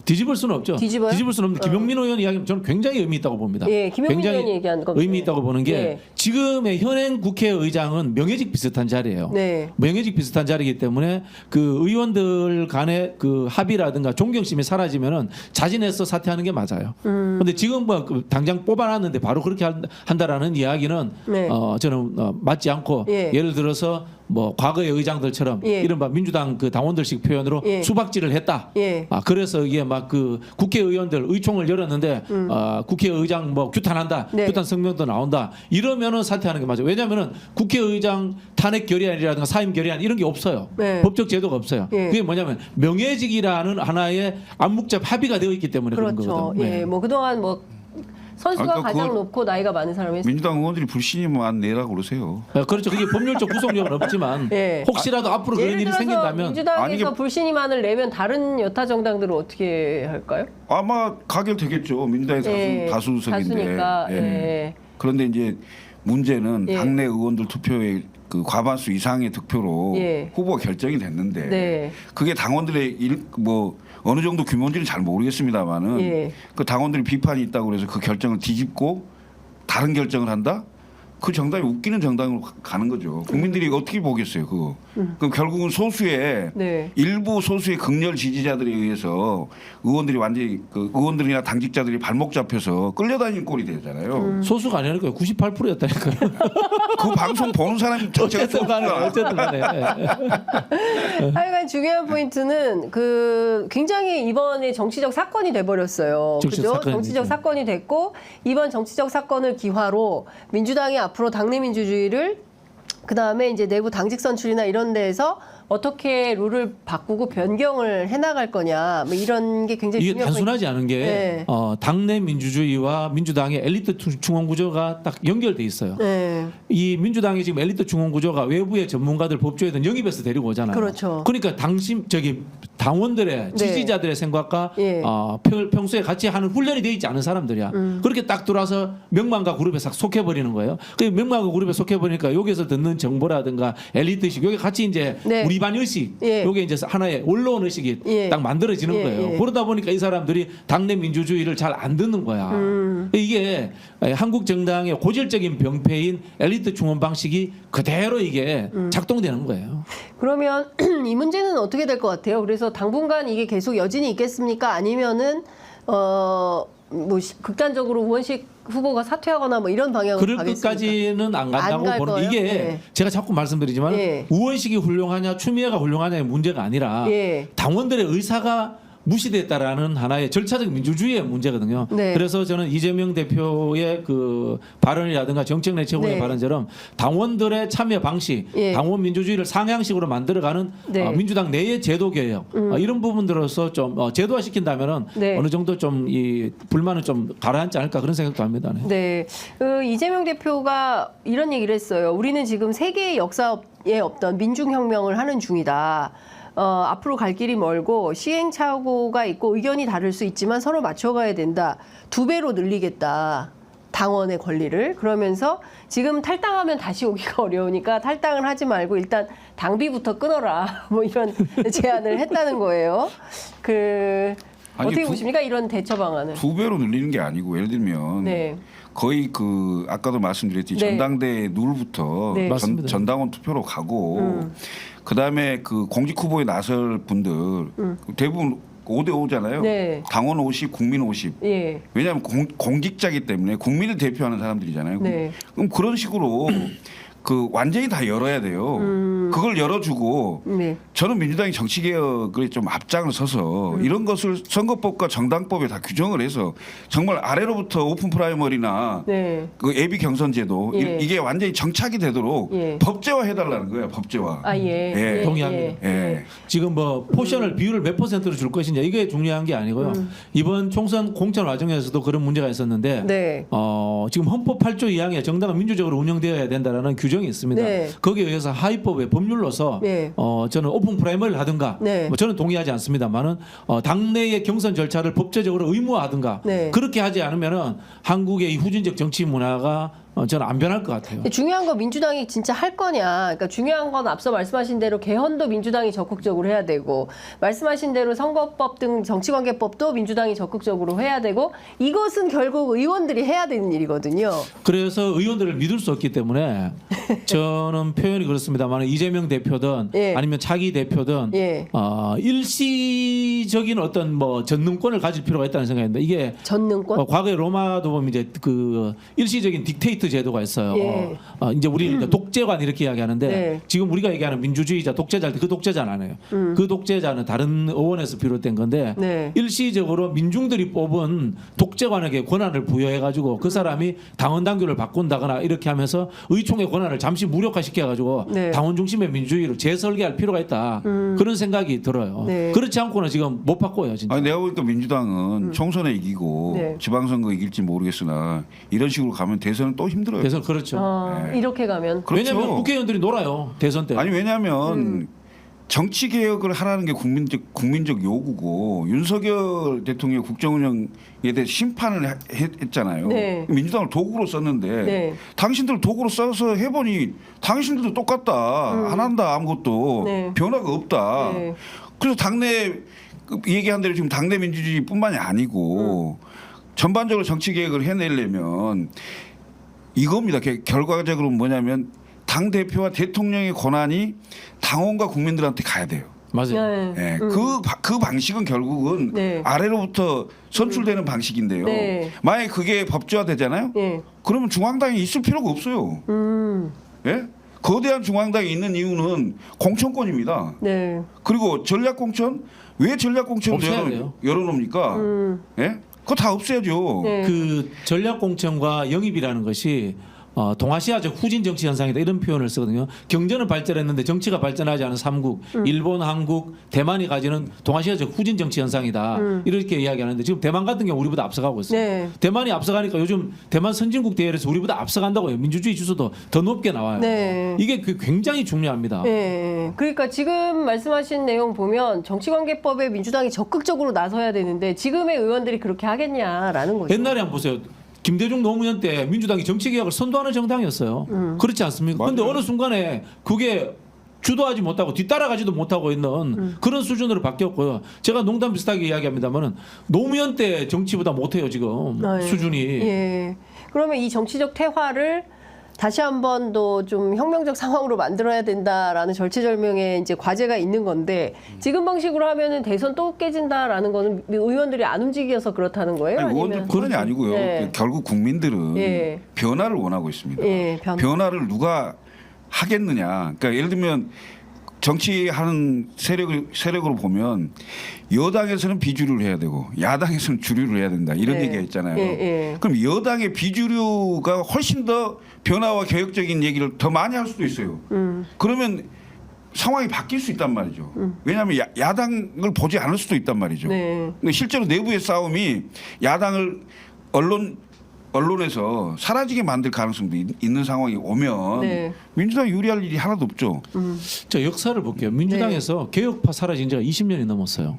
뒤집을 수는 없죠. 뒤집어요? 뒤집을 수는 없는데 김용민 의원 이야기는 저는 굉장히 의미 있다고 봅니다. 예, 김용민 굉장히 의원이 얘기한 겁니다. 의미 있다고 보는 게 예. 지금의 현행 국회의장은 명예직 비슷한 자리예요. 네. 명예직 비슷한 자리이기 때문에 그 의원들 간의 그 합의라든가 존경심이 사라지면은 자진해서 사퇴하는 게 맞아요. 그런데 지금 뭐 당장 뽑아놨는데 바로 그렇게 한다라는 이야기는 네. 저는 맞지 않고 예. 예를 들어서 뭐 과거의 의장들처럼 예. 이른바 민주당 그 당원들식 표현으로 예. 수박질을 했다. 예. 그래서 이게 막 그 국회의원들 의총을 열었는데 국회의장 뭐 규탄한다, 네. 규탄 성명도 나온다. 이러면은 사퇴하는 게 맞아요. 왜냐하면은 국회의장 탄핵 결의안이라든가 사임 결의안 이런 게 없어요. 네. 법적 제도가 없어요. 예. 그게 뭐냐면 명예직이라는 하나의 암묵적 합의가 되어 있기 때문에 그런 그렇죠. 거거든요. 예. 뭐 그동안 뭐 선수가 그러니까 가장 그걸 높고 나이가 많은 사람이 민주당 의원들이 불신임만 내라고 그러세요. 그렇죠. 그게 법률적 구속력은 없지만 예. 혹시라도 앞으로 그런 예를 일이 들어서 생긴다면 민주당에서 아니, 이게- 불신임안을 내면 다른 여타 정당들은 어떻게 할까요? 아마 가결되겠죠. 민주당이 예. 다수석인데. 다수니까. 예. 예. 그런데 이제 문제는 예. 당내 의원들 투표의 그 과반수 이상의 득표로 예. 후보가 결정이 됐는데 네. 그게 당원들의 뭐 어느 정도 규모인지는 잘 모르겠습니다만은 예. 그 당원들이 비판이 있다고 그래서 그 결정을 뒤집고 다른 결정을 한다? 그 정당이 웃기는 정당으로 가는 거죠. 국민들이 어떻게 보겠어요, 그거. 그럼 결국은 소수의 네. 일부 소수의 극렬 지지자들에 의해서 의원들이 완전히 그 의원들이나 당직자들이 발목 잡혀서 끌려다니는 꼴이 되잖아요. 소수가 아니라니까요. 98%였다니까요. 그 방송 보는 사람이 자체가 어쨌든 간에 소수다. 어쨌든 간에. 하여간 중요한 포인트는 그 굉장히 이번에 정치적 사건이 돼버렸어요. 정치적 그죠? 사건이죠. 정치적 사건이 됐고 이번 정치적 사건을 기화로 민주당이 앞으로 당내 민주주의를 그 다음에 이제 내부 당직 선출이나 이런 데에서 어떻게 룰을 바꾸고 변경을 해나갈 거냐 뭐 이런 게 굉장히 이게 중요한 단순하지 않은 게 네. 당내 민주주의와 민주당의 엘리트 중원 구조가 딱 연결돼 있어요. 네. 이 민주당이 지금 엘리트 중원 구조가 외부의 전문가들 법조에든 영입해서 데리고 오잖아요. 그렇죠. 그러니까 당원들의 지지자들의 생각과 예. 평소에 같이 하는 훈련이 돼 있지 않은 사람들이야. 그렇게 딱 들어와서 명망과 그룹에 싹 속해버리는 거예요. 그 명망과 그룹에 속해버리니까 여기서 듣는 정보라든가 엘리트식 여기 같이 이제 네. 우리 반 의식, 예. 요게 이제 하나의 원로원 의식이 예. 딱 만들어지는 예, 거예요. 예. 그러다 보니까 이 사람들이 당내 민주주의를 잘 안 듣는 거야. 이게 한국 정당의 고질적인 병폐인 엘리트 중원 방식이 그대로 이게 작동되는 거예요. 그러면 이 문제는 어떻게 될 것 같아요? 그래서 당분간 이게 계속 여진이 있겠습니까? 아니면은 뭐 극단적으로 의원식 후보가 사퇴하거나 뭐 이런 방향으로 그럴 가겠습니까? 것까지는 안 안 간다고 갈 보는 거예요? 이게 네. 제가 자꾸 말씀드리지만 예. 우원식이 훌륭하냐 추미애가 훌륭하냐의 문제가 아니라 예. 당원들의 의사가 무시됐다라는 하나의 절차적 민주주의의 문제거든요. 네. 그래서 저는 이재명 대표의 그 발언이라든가 정책 내 최고의 네. 발언처럼 당원들의 참여 방식, 예. 당원 민주주의를 상향식으로 만들어가는 네. 민주당 내의 제도 개혁 이런 부분들로서 좀 제도화시킨다면은 네. 어느 정도 좀 이 불만은 좀 가라앉지 않을까 그런 생각도 합니다. 네. 네, 그 이재명 대표가 이런 얘기를 했어요. 우리는 지금 세계의 역사에 없던 민중혁명을 하는 중이다. 앞으로 갈 길이 멀고 시행착오가 있고 의견이 다를 수 있지만 서로 맞춰가야 된다. 2배로 늘리겠다. 당원의 권리를. 그러면서 지금 탈당하면 다시 오기가 어려우니까 탈당을 하지 말고 일단 당비부터 끊어라. 뭐 이런 제안을 했다는 거예요. 아니, 어떻게 보십니까? 이런 대처 방안을. 2배로 늘리는 게 아니고 예를 들면 네. 거의 그 아까도 말씀드렸듯이 네. 전당대 룰부터 네. 맞습니다. 전당원 투표로 가고 그다음에 그 공직 후보에 나설 분들 대부분 5대 5잖아요. 네. 당원 50, 국민 50. 예. 왜냐하면 공직자기 때문에 국민을 대표하는 사람들이잖아요. 네. 그럼 그런 식으로 그 완전히 다 열어야 돼요. 그걸 열어주고 네. 저는 민주당이 정치개혁에 좀 앞장을 서서 이런 것을 선거법과 정당법에 다 규정을 해서 정말 아래로부터 오픈 프라이머리나 네. 그 예비 경선제도 예. 이게 완전히 정착이 되도록 예. 법제화 해달라는 거예요. 법제화. 아, 예. 예. 동의합니다. 예. 지금 뭐 포션을 비율을 몇 %로 줄 것이냐 이게 중요한 게 아니고요. 이번 총선 공천 과정에서도 그런 문제가 있었는데 네. 지금 헌법 8조 2항에 정당은 민주적으로 운영되어야 된다라는 규정이 있습니다. 네. 거기에 의해서 하위법의 법률로서 네. 저는 오픈 프라이머리를 하든가 네. 뭐 저는 동의하지 않습니다만은 당내의 경선 절차를 법제적으로 의무화하든가 네. 그렇게 하지 않으면은 한국의 이 후진적 정치 문화가 저는 안 변할 것 같아요. 근데 중요한 건 민주당이 진짜 할 거냐. 그러니까 중요한 건 앞서 말씀하신 대로 개헌도 민주당이 적극적으로 해야 되고 말씀하신 대로 선거법 등 정치관계법도 민주당이 적극적으로 해야 되고 이것은 결국 의원들이 해야 되는 일이거든요. 그래서 의원들을 믿을 수 없기 때문에 저는 표현이 그렇습니다만 이재명 대표든 예. 아니면 차기 대표든 예. 일시적인 어떤 뭐 전능권을 가질 필요가 있다는 생각입니다. 이게 전능권. 과거에 로마도 보면 이제 그 일시적인 딕테이트 제도가 있어요. 예. 이제 우리 이제 독재관 이렇게 이야기하는데 네. 지금 우리가 얘기하는 민주주의자 독재자일 때 그 독재자는 아니에요. 그 독재자는 다른 의원에서 비롯된 건데 네. 일시적으로 민중들이 뽑은 독재관에게 권한을 부여해 가지고 그 사람이 당원 당규를 바꾼다거나 이렇게 하면서 의총의 권한을 잠시 무력화시켜 가지고 네. 당원 중심의 민주주의를 재설계할 필요가 있다. 그런 생각이 들어요. 네. 그렇지 않고는 지금 못 바꿔요, 진짜. 아니 내가 보니까 민주당은 총선에 이기고 네. 지방선거 이길지 모르겠으나 이런 식으로 가면 대선은 또 힘들어요. 그래서 그렇죠. 이렇게 가면. 그렇죠. 왜냐하면 국회의원들이 놀아요 대선 때. 아니 왜냐하면 정치 개혁을 하라는 게 국민적 요구고 윤석열 대통령 국정운영에 대해 심판을 했잖아요. 네. 민주당을 도구로 썼는데 네. 당신들 도구로 써서 해보니 당신들도 똑같다. 안 한다 아무것도 네. 변화가 없다. 네. 그래서 당내 얘기한 대로 지금 당내 민주주의뿐만이 아니고 전반적으로 정치 개혁을 해내려면 이겁니다. 결과적으로 뭐냐면 당 대표와 대통령의 권한이 당원과 국민들한테 가야 돼요. 맞아요. 네. 예, 그 방식은 결국은 네. 아래로부터 선출되는 방식인데요. 네. 만약에 그게 법제화되잖아요. 예. 그러면 중앙당이 있을 필요가 없어요. 예? 거대한 중앙당이 있는 이유는 공천권입니다. 네. 그리고 전략공천 왜 전략공천을 없애야 돼요. 열어놓습니까? 예? 그거 다 없애야죠. 네. 그 전략공천과 영입이라는 것이 동아시아적 후진 정치 현상이다 이런 표현을 쓰거든요. 경제는 발전했는데 정치가 발전하지 않은 삼국, 일본, 한국, 대만이 가지는 동아시아적 후진 정치 현상이다 이렇게 이야기하는데 지금 대만 같은 경우 우리보다 앞서가고 있어요. 네. 대만이 앞서가니까 요즘 대만 선진국 대회에서 우리보다 앞서간다고요. 민주주의 지수도 더 높게 나와요. 네. 이게 굉장히 중요합니다. 예. 그러니까 지금 말씀하신 내용 보면 정치관계법에 민주당이 적극적으로 나서야 되는데 지금의 의원들이 그렇게 하겠냐라는 거죠. 옛날에 한번 보세요. 김대중 노무현 때 민주당이 정치개혁을 선도하는 정당이었어요. 그렇지 않습니까? 그런데 맞아요. 어느 순간에 그게 주도하지 못하고 뒤따라가지도 못하고 있는 그런 수준으로 바뀌었고요. 제가 농담 비슷하게 이야기합니다만은 노무현 때 정치보다 못해요 지금 네. 수준이. 예. 그러면 이 정치적 태화를 다시 한번 더 좀 혁명적 상황으로 만들어야 된다라는 절체절명의 이제 과제가 있는 건데 지금 방식으로 하면은 대선 또 깨진다라는 거는 의원들이 안 움직여서 그렇다는 거예요? 아니, 의원들 아니면 그런이 아니고요. 네. 결국 국민들은 예. 변화를 원하고 있습니다. 예, 변화를 누가 하겠느냐. 그러니까 예를 들면 정치하는 세력으로 보면 여당에서는 비주류를 해야 되고 야당에서는 주류를 해야 된다 이런 예. 얘기가 있잖아요. 예, 예. 그럼 여당의 비주류가 훨씬 더 변화와 개혁적인 얘기를 더 많이 할 수도 있어요. 그러면 상황이 바뀔 수 있단 말이죠. 왜냐하면 야당을 보지 않을 수도 있단 말이죠. 네. 근데 실제로 내부의 싸움이 야당을 언론에서 사라지게 만들 가능성도 있는 상황이 오면 네. 민주당 유리할 일이 하나도 없죠. 자, 역사를 볼게요. 민주당에서 개혁파 사라진 지가 20년이 넘었어요.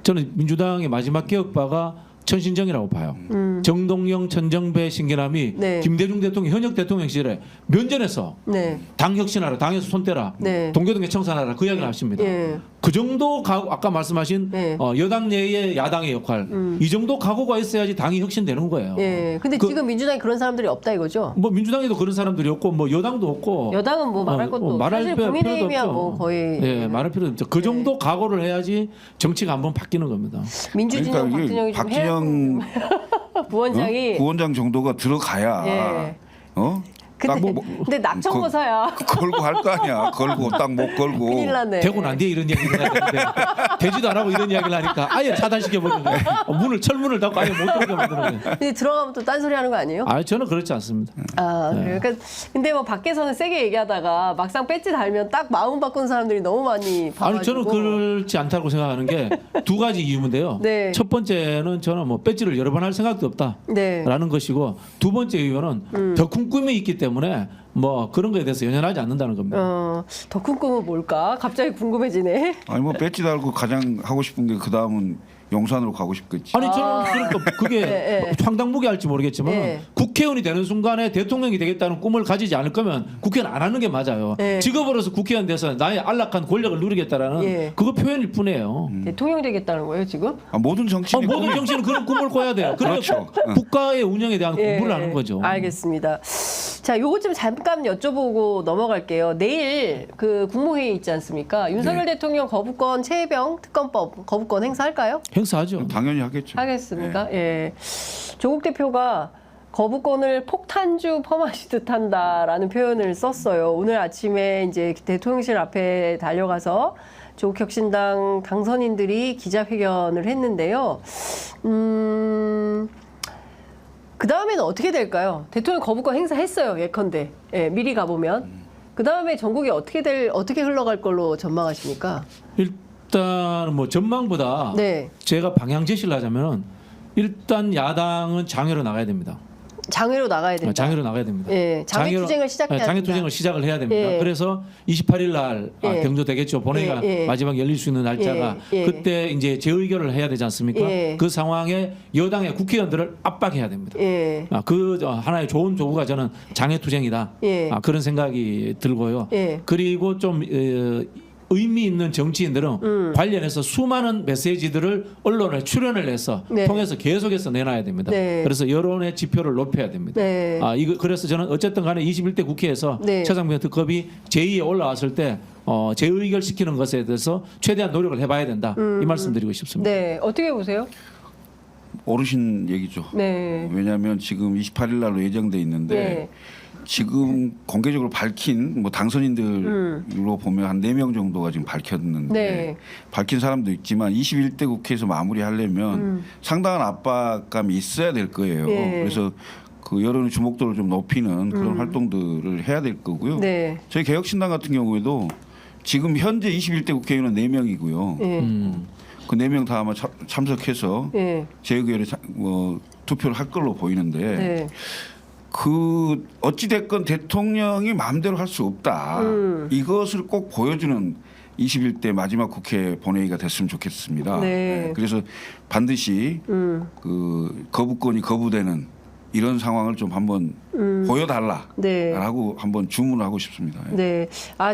저는 민주당의 마지막 개혁파가 천신정이라고 봐요. 정동영, 천정배, 신기남이 네. 김대중 대통령 현역 대통령 시절에 면전에서 네. 당 혁신하라, 당에서 손 떼라, 네. 동교동계 청산하라 그 이야기를 하십니다. 예. 그 정도 아까 말씀하신 네. 여당 내의 야당의 역할 이 정도 각오가 있어야지 당이 혁신되는 거예요. 예. 근데 지금 민주당에 그런 사람들이 없다 이거죠? 뭐 민주당에도 그런 사람들이 없고 뭐 여당도 없고 여당은 뭐 말할 것도 없고 말할 사실 필요도 국민의힘이야 없죠. 뭐 거의 예, 말할 필요도 없죠. 그 정도 각오를 해야지 정치가 한번 바뀌는 겁니다. 민주진영 그러니까 이게 박진영이 좀 해야 부원장이 부원장 정도가 들어가야 예. 딱 근데 낙천거사야. 걸고 할 거 아니야. 걸고 딱 못 걸고. 큰일 났네. 되고 난 뒤에 이런 얘기를 해야 되는데 되지도 안 하고 이런 이야기를 하니까 아예 차단시켜 버리는 거예요. 철문을 닫고 아예 못 들어오게 만드는 거예요. 근데 들어가면 또 딴소리 하는 거 아니에요? 아, 저는 그렇지 않습니다. 아, 그래요. 그러니까 근데 뭐 밖에서는 세게 얘기하다가 막상 배지 달면 딱 마음 바꾼 사람들이 너무 많이 봐가지고. 아니 저는 그렇지 않다고 생각하는 게 두 가지 이유인데요. 네. 첫 번째는 저는 뭐 배지를 여러 번 할 생각도 없다라는 네. 것이고 두 번째 이유는 더 큰 꿈이 있기 때문에 뭐 그런 거에 대해서 연연하지 않는다는 겁니다. 더 큰 꿈은 뭘까? 갑자기 궁금해지네. 아니 뭐 배지 달고 가장 하고 싶은 게 그 다음은 용산으로 가고 싶겠지. 아니 저는 그러니까 그게 네. 황당무계 할지 모르겠지만 네. 국회의원이 되는 순간에 대통령이 되겠다는 꿈을 가지지 않을 거면 국회의원 안 하는 게 맞아요. 네. 직업으로서 국회의원 돼서 나의 안락한 권력을 누리겠다라는 예. 그거 표현일 뿐이에요. 대통령 되겠다는 거예요 지금? 모든 정치인이 모든 정치는 그런 꿈을 꿔야 돼요. 그렇죠. 국가의 운영에 대한 예. 공부를 하는 거죠. 알겠습니다. 자, 요거 좀 잠깐 여쭤보고 넘어갈게요. 내일 그 국무회의 있지 않습니까? 윤석열 네. 대통령 거부권 최혜병 특검법 거부권 행사할까요? 행사하죠. 당연히 하겠죠. 하겠습니까? 예. 조국 대표가 거부권을 폭탄주 펌하시듯 한다라는 표현을 썼어요. 오늘 아침에 이제 대통령실 앞에 달려가서 조국혁신당 당선인들이 기자회견을 했는데요. 그 다음에는 어떻게 될까요? 대통령 거부권 행사했어요. 예컨대. 예, 미리 가보면. 그 다음에 전국이 어떻게 흘러갈 걸로 전망하십니까? 일단 뭐 전망보다 네. 제가 방향 제시를 하자면 일단 야당은 장외로 나가야 됩니다. 장외로 나가야 된다. 장외로 나가야 됩니다. 예, 장외 투쟁을 시작해야 된다. 장외 투쟁을 시작을 해야 됩니다. 예. 그래서 28일 날 예. 경조되겠죠. 본회의가 예. 마지막 열릴 수 있는 날짜가 예. 그때 이제 재의결을 해야 되지 않습니까? 예. 그 상황에 여당의 국회의원들을 압박해야 됩니다. 예. 하나의 좋은 도구가 저는 장외 투쟁이다. 예. 그런 생각이 들고요. 예. 그리고 좀 의미 있는 정치인들은 관련해서 수많은 메시지들을 언론에 출연을 해서 네. 통해서 계속해서 내놔야 됩니다. 네. 그래서 여론의 지표를 높여야 됩니다. 네. 그래서 저는 어쨌든 간에 21대 국회에서 네. 최상병 특검이 제2에 올라왔을 때 재의결 시키는 것에 대해서 최대한 노력을 해봐야 된다. 이 말씀드리고 싶습니다. 네, 어떻게 보세요? 어르신 얘기죠. 네. 왜냐하면 지금 28일 날로 예정돼 있는데 네. 지금 공개적으로 밝힌 뭐 당선인들로 보면 한 4명 정도가 지금 밝혔는데 네. 밝힌 사람도 있지만 21대 국회에서 마무리하려면 상당한 압박감이 있어야 될 거예요. 예. 그래서 그 여론의 주목도를 좀 높이는 그런 활동들을 해야 될 거고요. 네. 저희 개혁신당 같은 경우에도 지금 현재 21대 국회의원은 4명이고요. 예. 그 4명 다 아마 참석해서 예. 재의결에 투표를 할 걸로 보이는데 네. 그 어찌 됐건 대통령이 마음대로 할 수 없다. 이것을 꼭 보여주는 21대 마지막 국회 본회의가 됐으면 좋겠습니다. 네. 그래서 반드시 그 거부권이 거부되는 이런 상황을 좀 한번 보여달라라고 네. 한번 주문을 하고 싶습니다. 네.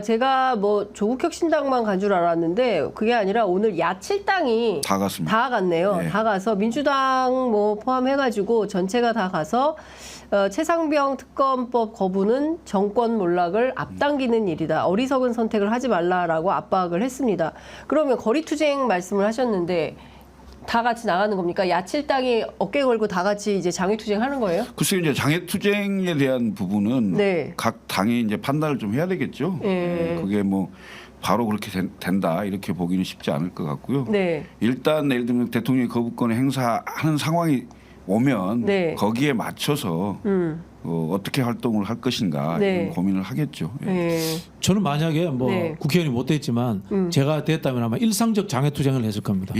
제가 뭐 조국혁신당만 간 줄 알았는데 그게 아니라 오늘 야7당이 다 갔습니다. 다 갔네요. 네. 다 가서 민주당 뭐 포함해가지고 전체가 다 가서 최상병 특검법 거부는 정권 몰락을 앞당기는 일이다. 어리석은 선택을 하지 말라라고 압박을 했습니다. 그러면 거리투쟁 말씀을 하셨는데 다 같이 나가는 겁니까? 야칠당이 어깨 걸고 다 같이 이제 장외투쟁하는 거예요? 글쎄요, 이제 장애투쟁에 대한 부분은 네. 각 당이 이제 판단을 좀 해야 되겠죠. 예. 그게 뭐 바로 그렇게 된다 이렇게 보기는 쉽지 않을 것 같고요. 네. 일단 예를 들면 대통령이 거부권을 행사하는 상황이 오면 네. 거기에 맞춰서 어떻게 활동을 할 것인가 네. 이런 고민을 하겠죠. 예. 네. 저는 만약에 뭐 네. 국회의원이 못 됐지만 제가 됐다면 아마 일상적 장외투쟁을 했을 겁니다.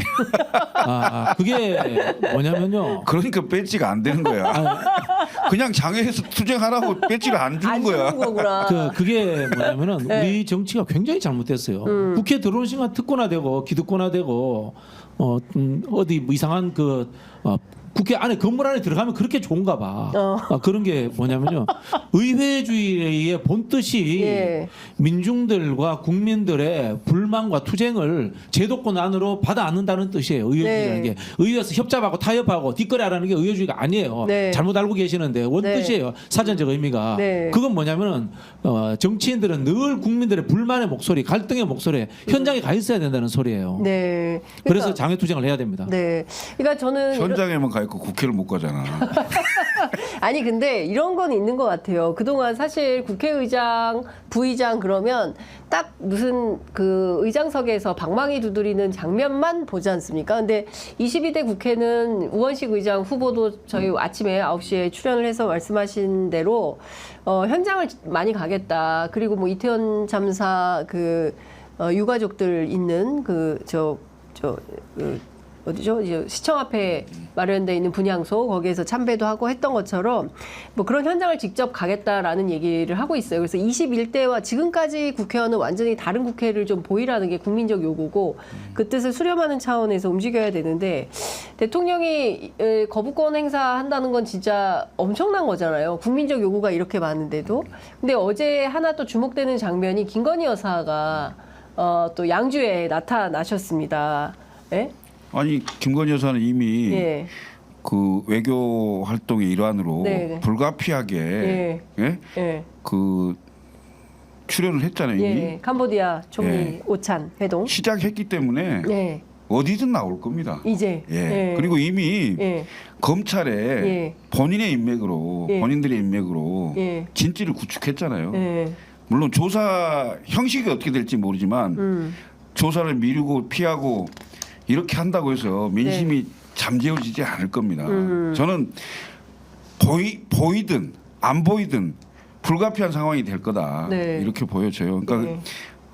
그게 뭐냐면요. 그러니까 배지가 안 되는 거야. 그냥 장애해서 투쟁하라고 배지를 안 주는 안 거야. 주는 거구나. 그게 뭐냐면은 네. 우리 정치가 굉장히 잘못됐어요. 국회 들어오는 순간 특권화되고 기득권화되고 어디 뭐 이상한 국회 안에 건물 안에 들어가면 그렇게 좋은가 봐. 그런 게 뭐냐면요. 의회주의의 본뜻이 예. 민중들과 국민들의 불만과 투쟁을 제도권 안으로 받아 안는다는 뜻이에요. 의회주의라는 네. 게. 의회에서 협잡하고 타협하고 뒷거래하라는 게 의회주의가 아니에요. 네. 잘못 알고 계시는데 원뜻이에요. 사전적 의미가. 네. 그건 뭐냐면은 정치인들은 늘 국민들의 불만의 목소리, 갈등의 목소리에 현장에 가 있어야 된다는 소리예요. 네. 그래서 장외투쟁을 해야 됩니다. 네. 그러니까 저는 현장에만 가 있고 국회를 못 가잖아. 아니 근데 이런 건 있는 것 같아요. 그동안 사실 국회의장, 부의장 그러면 딱 무슨 그 의장석에서 방망이 두드리는 장면만 보지 않습니까? 근데 22대 국회는 우원식 의장 후보도 저희 아침에 9시에 출연을 해서 말씀하신 대로 현장을 많이 가겠다. 그리고 뭐 이태원 참사 유가족들 있는 어디죠? 이제 시청 앞에 마련돼 있는 분향소 거기에서 참배도 하고 했던 것처럼 뭐 그런 현장을 직접 가겠다라는 얘기를 하고 있어요. 그래서 21대와 지금까지 국회와는 완전히 다른 국회를 좀 보이라는 게 국민적 요구고 그 뜻을 수렴하는 차원에서 움직여야 되는데 대통령이 거부권 행사한다는 건 진짜 엄청난 거잖아요. 국민적 요구가 이렇게 많은데도. 근데 어제 하나 또 주목되는 장면이 김건희 여사가 또 양주에 나타나셨습니다. 예? 아니 김건희 여사는 이미 예. 그 외교 활동의 일환으로 네. 불가피하게 예? 예. 그 출연을 했잖아요. 이미 예. 캄보디아 총리 예. 오찬 회동. 시작했기 때문에 네. 어디든 나올 겁니다. 이제. 예. 그리고 이미 예. 검찰에 예. 본인의 인맥으로 예. 본인들의 인맥으로 예. 진실을 구축했잖아요. 예. 물론 조사 형식이 어떻게 될지 모르지만 조사를 미루고 피하고 이렇게 한다고 해서 민심이 네. 잠재워지지 않을 겁니다. 저는 보이든 안 보이든 불가피한 상황이 될 거다 네. 이렇게 보여져요. 그러니까 네.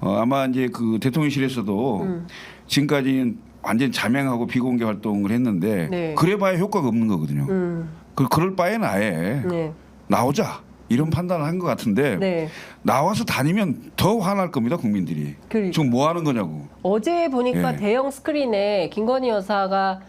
아마 이제 그 대통령실에서도 지금까지는 완전 자명하고 비공개 활동을 했는데 네. 그래봐야 효과가 없는 거거든요. 그럴 바에는 아예 네. 나오자 이런 판단을 한 것 같은데 네. 나와서 다니면 더 화날 겁니다 국민들이. 지금 뭐 하는 거냐고. 어제 보니까 예. 대형 스크린에 김건희 여사가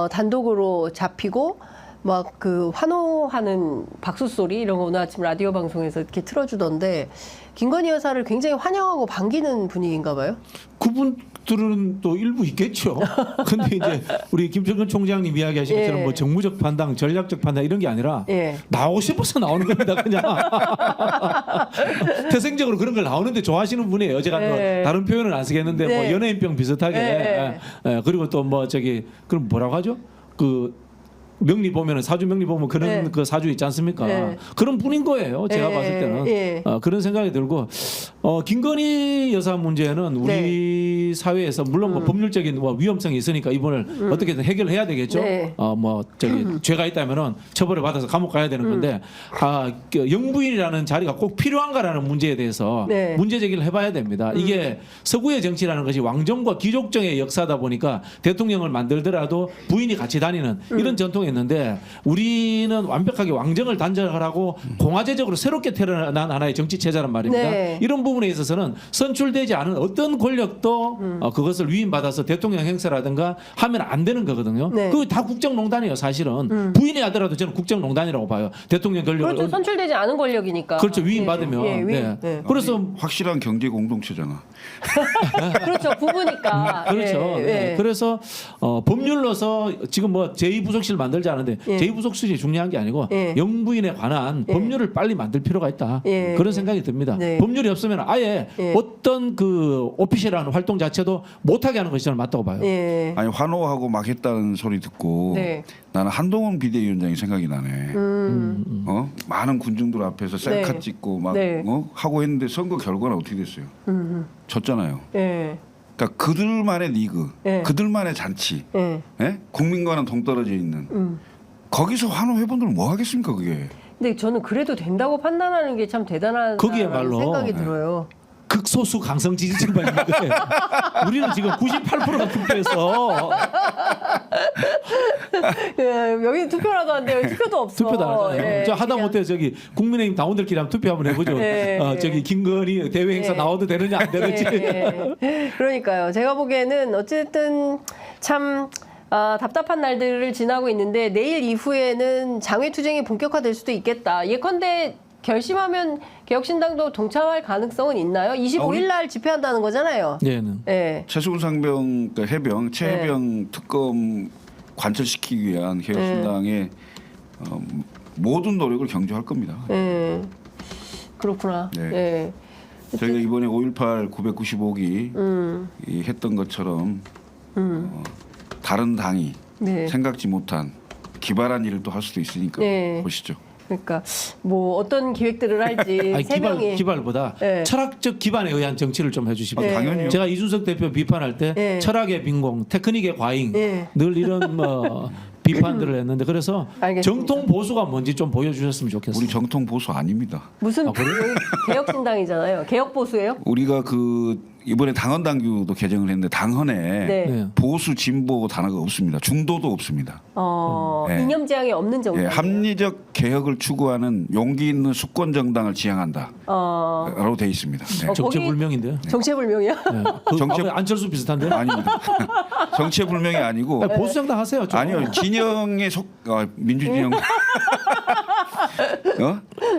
단독으로 잡히고 막 그 환호하는 박수 소리 이런 거 오늘 아침 라디오 방송에서 이렇게 틀어주던데 김건희 여사를 굉장히 환영하고 반기는 분위기인가 봐요. 그분들은 또 일부 있겠죠. 근데 이제 우리 김정은 총장님 이야기하신 것처럼 예. 뭐 정무적 판단, 전략적 판단 이런 게 아니라 예. 나오고 싶어서 나오는 겁니다. 그냥 태생적으로 그런 걸 나오는데 좋아하시는 분이에요. 제가 뭐 예. 다른 표현은 안 쓰겠는데 네. 뭐 연예인병 비슷하게 그리고 또 뭐 그럼 뭐라고 하죠? 명리 보면은 사주 명리 보면 그런 네. 그 사주 있지 않습니까? 네. 그런 분인 거예요. 제가 네. 봤을 때는 네. 그런 생각이 들고 김건희 여사 문제는 우리 사회에서 물론 뭐 법률적인 뭐 위험성이 있으니까 이번을 어떻게든 해결해야 되겠죠. 네. 죄가 있다면은 처벌을 받아서 감옥 가야 되는 건데 영부인이라는 자리가 꼭 필요한가라는 문제에 대해서 네. 문제 제기를 해봐야 됩니다. 이게 서구의 정치라는 것이 왕정과 귀족정의 역사다 보니까 대통령을 만들더라도 부인이 같이 다니는 이런 전통이 있는데 우리는 완벽하게 왕정을 단절하고 공화제적으로 새롭게 태어난 하나의 정치 체제란 말입니다. 네. 이런 부분에 있어서는 선출되지 않은 어떤 권력도 그것을 위임받아서 대통령 행사라든가 하면 안 되는 거거든요. 네. 그거 다 국정농단이에요, 사실은. 부인이 하더라도 저는 국정농단이라고 봐요. 대통령 권력을 그렇죠. 선출되지 않은 권력이니까. 그렇죠. 위임받으면. 예, 위임. 네. 네. 그래서 확실한 경제 공동체잖아. 그렇죠. 부부니까. 그렇죠. 예, 네. 예. 그래서 법률로서 지금 뭐 제2부속실 만들 만들지 않은데 예. 제2부속실이 중요한 게 아니고 예. 영부인에 관한 예. 법률을 빨리 만들 필요가 있다. 예. 그런 생각이 듭니다. 네. 법률이 없으면 아예 예. 어떤 그 오피셜한 활동 자체도 못하게 하는 것이 저는 맞다고 봐요. 예. 아니 환호하고 막 했다는 소리 듣고 네. 나는 한동훈 비대위원장이 생각이 나네. 많은 군중들 앞에서 셀카 네. 찍고 막 네. 하고 했는데 선거 결과는 어떻게 됐어요? 졌잖아요. 예. 그러니까 그들만의 리그, 네. 그들만의 잔치, 예. 예? 국민과는 동떨어져 있는 거기서 환호해본들 뭐 하겠습니까 그게? 근데 저는 그래도 된다고 판단하는 게 참 대단하다는 거기에말로 생각이 네. 들어요. 극소수 강성 지지층만 있는 거예요. 우리는 지금 98%가 투표해서 예, 여기 투표라도 안 돼요. 투표도 없어. 투표도 안 하잖아요. 예, 저 하다 그냥- 못해 저기 국민의힘 당원들끼리 한번 투표 한번 해보죠. 예. 저기 김건희 대회 행사 예. 나와도 되느냐 안 되는지. 예. 그러니까요. 제가 보기에는 어쨌든 참 답답한 날들을 지나고 있는데 내일 이후에는 장외투쟁이 본격화될 수도 있겠다. 예컨대 결심하면 개혁신당도 동참할 가능성은 있나요? 25일 날 집회한다는 거잖아요. 얘는 예. 최수근 상병, 그러니까 해병, 최해병 특검 관철시키기 위한 개혁신당의 모든 노력을 경주할 겁니다. 예. 그렇구나. 네. 예. 저희가 이번에 5.18 995기 이 했던 것처럼 다른 당이 네. 생각지 못한 기발한 일을 또 할 수도 있으니까 네. 보시죠. 그러니까 뭐 어떤 기획들을 할지 아니, 세 명이 기발보다 네. 철학적 기반에 의한 정치를 좀 해주십시오. 네. 당연히요. 제가 이준석 대표 비판할 때 네. 철학의 빈공, 테크닉의 과잉 네. 늘 이런 뭐 비판들을 했는데 그래서 알겠습니다. 정통 보수가 뭔지 좀 보여주셨으면 좋겠어요. 우리 정통 보수 아닙니다. 무슨 아, 그래요? 여기 개혁신당이잖아요. 개혁보수예요? 우리가 그 이번에 당헌 당규도 개정을 했는데 당헌에 네. 네. 보수 진보 단어가 없습니다. 중도도 없습니다. 네. 이념 지향이 없는 정당. 예, 합리적 개혁을 추구하는 용기 있는 수권 정당을 지향한다. 라고 돼 있습니다. 네. 정체불명인데요. 정체불명이요? 네. 그 정체- 안철수 비슷한데? 아닙니다. 정체불명이 아니고 아니, 보수정당 하세요. 좀. 아니요 진영에 민주진영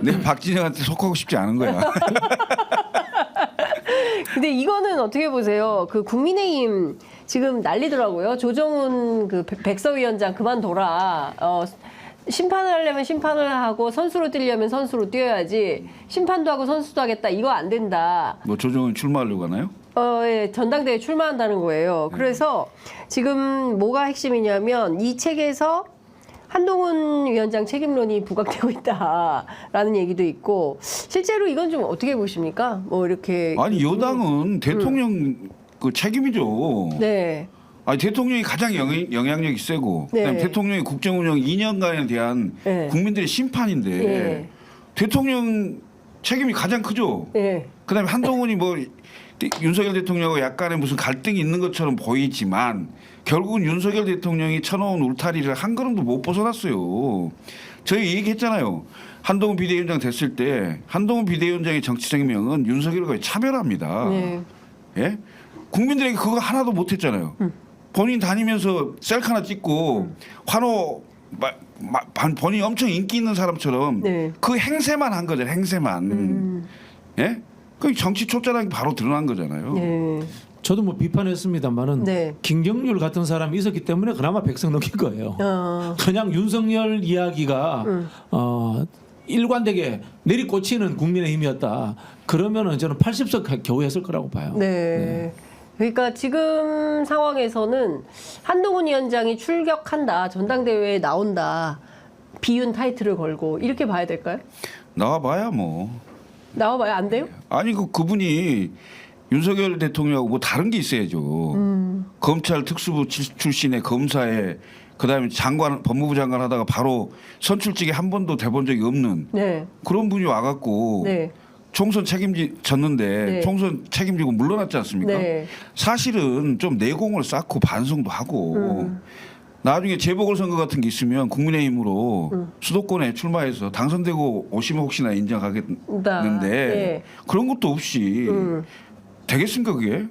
내가 박진영한테 속하고 싶지 않은 거야. 근데 이거는 어떻게 보세요? 그 국민의힘 지금 난리더라고요. 조정훈 그 백서위원장 그만둬라. 심판을 하려면 심판을 하고 선수로 뛰려면 선수로 뛰어야지. 심판도 하고 선수도 하겠다. 이거 안 된다. 뭐 조정은 출마하려고 하나요? 예, 전당대회 출마한다는 거예요. 그래서 지금 뭐가 핵심이냐면 이 책에서 한동훈 위원장 책임론이 부각되고 있다라는 얘기도 있고 실제로 이건 좀 어떻게 보십니까? 뭐 이렇게 아니 여당은 대통령 그 책임이죠. 네, 아니 대통령이 가장 영향력이 세고 네. 그다음에 대통령이 국정운영 2년간에 대한 네. 국민들의 심판인데 네. 대통령 책임이 가장 크죠. 네, 그다음에 한동훈이 뭐 윤석열 대통령하고 약간의 무슨 갈등이 있는 것처럼 보이지만 결국은 윤석열 대통령이 쳐놓은 울타리를 한 걸음도 못 벗어났어요. 저희 얘기했잖아요. 한동훈 비대위원장 됐을 때 한동훈 비대위원장의 정치 생명은 윤석열과 차별합니다. 네. 예? 국민들에게 그거 하나도 못했잖아요. 본인 다니면서 셀카나 찍고 환호 본인이 엄청 인기 있는 사람처럼 네. 그 행세만 한 거잖아요. 행세만. 예? 그 정치 초짜라는 게 바로 드러난 거잖아요. 네. 저도 뭐 비판했습니다만은 네. 김경률 같은 사람이 있었기 때문에 그나마 백성 넘긴 거예요. 그냥 윤석열 이야기가 일관되게 내리꽂히는 국민의힘이었다. 그러면은 저는 80석 겨우 했을 거라고 봐요. 네. 그러니까 지금 상황에서는 한동훈 위원장이 출격한다, 전당대회에 나온다, 비윤 타이틀을 걸고 이렇게 봐야 될까요? 나와봐야 뭐. 나와봐야 안 돼요? 아니 그분이 윤석열 대통령하고 뭐 다른 게 있어야죠. 검찰 특수부 출신의 검사에 그다음에 장관 법무부 장관 하다가 바로 선출직에 한 번도 돼본 적이 없는 네. 그런 분이 와갖고 네. 총선 책임졌는데 네. 총선 책임지고 물러났지 않습니까? 네. 사실은 좀 내공을 쌓고 반성도 하고 나중에 재보궐선거 같은 게 있으면 국민의힘으로 수도권에 출마해서 당선되고 오시면 혹시나 인정하겠는데 네. 그런 것도 없이 되겠습니까 그게?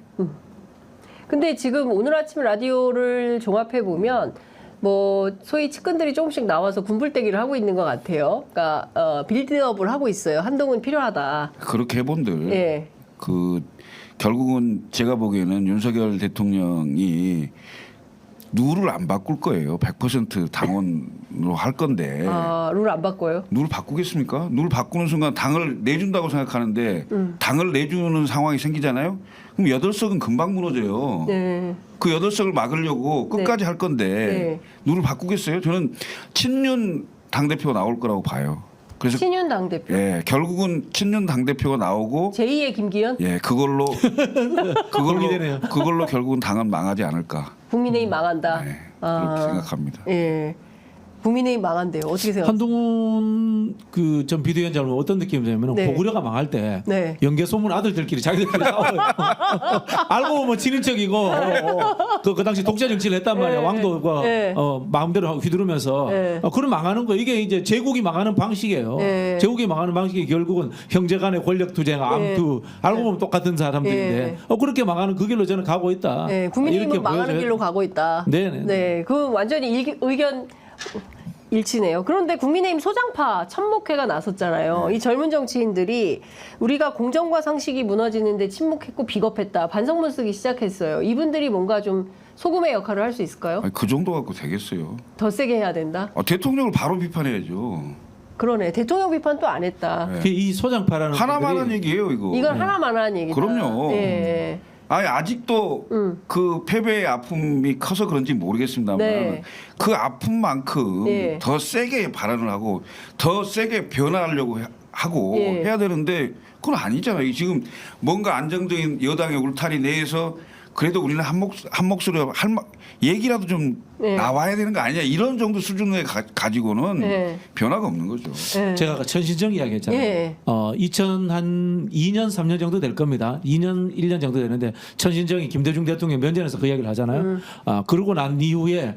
근데 지금 오늘 아침 라디오를 종합해 보면 뭐 소위 측근들이 조금씩 나와서 군불대기를 하고 있는 것 같아요. 그러니까 빌드업을 하고 있어요. 한동훈 필요하다. 그렇게 해본들 예. 그 결국은 제가 보기에는 윤석열 대통령이 룰을 안 바꿀 거예요. 100% 당원으로 할 건데 룰 안 바꿔요? 룰 바꾸겠습니까? 룰 바꾸는 순간 당을 내준다고 생각하는데 당을 내주는 상황이 생기잖아요. 그럼 8석은 금방 무너져요. 네. 그 8석을 막으려고 끝까지 할 건데 네. 룰을 바꾸겠어요? 저는 친윤 당대표가 나올 거라고 봐요. 그래서 신윤 당대표. 예, 결국은 친윤 당대표가 나오고 제2의 김기현? 예, 그걸로 고민되네요. 그걸로 결국은 당은 망하지 않을까. 국민의힘 망한다. 네, 그렇게 생각합니다. 예. 국민의힘 망한대요. 어떻게 생각하세요? 한동훈 그 전 비대위원장은 어떤 느낌이 드냐면 네. 고구려가 망할 때 네. 연계 소문 아들들끼리 자기들끼리 싸워요. 알고 보면 친인척이고 그 당시 독재 정치를 했단 말이야. 네. 왕도 그, 네. 마음대로 휘두르면서 네. 그런 망하는 거 이게 이제 제국이 망하는 방식이에요. 네. 제국이 망하는 방식이 결국은 형제간의 권력 투쟁, 암투 알고 보면 똑같은 사람들인데 네. 그렇게 망하는 그 길로 저는 가고 있다. 네, 국민의힘은 망하는 보여져요. 길로 가고 있다. 네네. 네, 그 완전히 의견 일치네요. 그런데 국민의힘 소장파 천목회가 나섰잖아요. 이 젊은 정치인들이 우리가 공정과 상식이 무너지는데 침묵했고 비겁했다. 반성문 쓰기 시작했어요. 이분들이 뭔가 좀 소금의 역할을 할 수 있을까요? 아니, 그 정도 갖고 되겠어요. 더 세게 해야 된다. 대통령을 바로 비판해야죠. 그러네. 대통령 비판 또 안 했다. 네. 이 소장파라는 하나만 분들이 한 얘기예요, 이거. 이건 하나만 한 얘기다. 그럼요. 예. 아니 아직도 그 패배의 아픔이 커서 그런지 모르겠습니다만 네. 그 아픔만큼 네. 더 세게 발언을 하고 더 세게 변화하려고 하고 예. 해야 되는데 그건 아니잖아요. 이 지금 뭔가 안정적인 여당의 울타리 내에서 그래도 우리는 한 목소리로 얘기라도 좀 네. 나와야 되는 거 아니냐 이런 정도 수준에 가지고는 네. 변화가 없는 거죠. 예. 제가 아까 천신정 이야기했잖아요. 예. 2002년 3년 정도 될 겁니다. 2년 1년 정도 되는데 천신정이 김대중 대통령 면전에서 그 이야기를 하잖아요. 그러고 난 이후에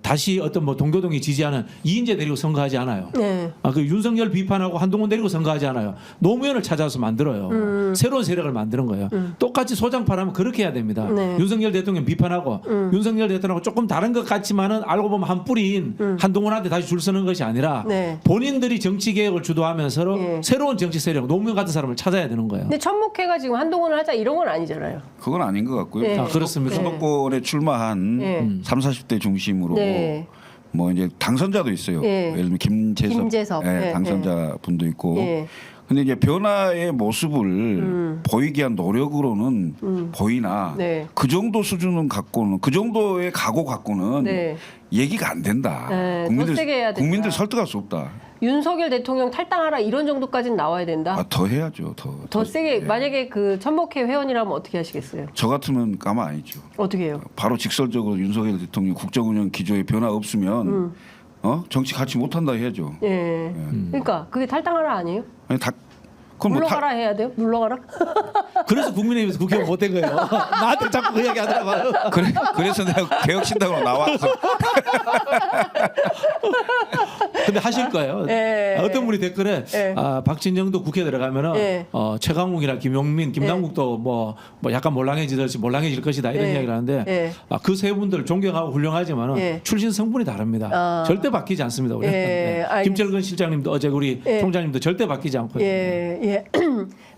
다시 어떤 뭐 동교동이 지지하는 이인재 데리고 선거하지 않아요. 네. 그 윤석열 비판하고 한동훈 데리고 선거하지 않아요. 노무현을 찾아서 만들어요. 새로운 세력을 만드는 거예요. 똑같이 소장파라면 그렇게 해야 됩니다. 네. 윤석열 대통령 비판하고 윤석열 대통령하고 조금 다른 것 같지만은 알고 보면 한 뿌리인 한동훈한테 다시 줄 서는 것이 아니라 네. 본인들이 정치 개혁을 주도하면서 예. 새로운 정치 세력 노무현 같은 사람을 찾아야 되는 거예요. 근데 천목회가 지금 한동훈을 하자 이런 건 아니잖아요. 그건 아닌 것 같고요. 네. 아, 그렇습니까? 수도권에 출마한 네. 30, 40대 중심으로 네. 뭐 이제 당선자도 있어요. 네. 예를 들면 김재섭, 네. 당선자 분도 있고. 네. 근데 이제 변화의 모습을 보이기 위한 노력으로는 보이나 네. 그 정도 수준은 갖고는 그 정도의 각오 갖고는 네. 얘기가 안 된다. 네, 더 세게 해야 된다. 국민들 설득할 수 없다. 윤석열 대통령 탈당하라 이런 정도까지는 나와야 된다. 더 해야죠. 더 세게 예. 만약에 그 천목회 회원이라면 어떻게 하시겠어요? 저 같으면 가만 아니죠. 어떻게 해요? 바로 직설적으로 윤석열 대통령 국정운영 기조에 변화 없으면 정치 같이 못한다 해야죠. 예. 그러니까 그게 탈당하라 아니에요? 아니 다 그건 뭐 물러가라 해야 돼요? 물러가라? 그래서 국민의힘에서 국회의원 못된 거예요. 나한테 자꾸 그 이야기 하더라고요. 그래서 내가 개혁신당으로 나와서 근데 하실 거예요. 예. 어떤 분이 댓글에 예. 박진영도 국회 들어가면은 예. 최강욱이나 김용민, 김남국도 뭐 약간 몰랑해질 것이다 이런 예. 이야기를 하는데 예. 그 세 분들 존경하고 훌륭하지만은 예. 출신 성분이 다릅니다. 절대 바뀌지 않습니다. 우리는. 예, 알겠습니다. 김철근 실장님도 어제 우리 예. 총장님도 절대 바뀌지 않고요. 예, 예.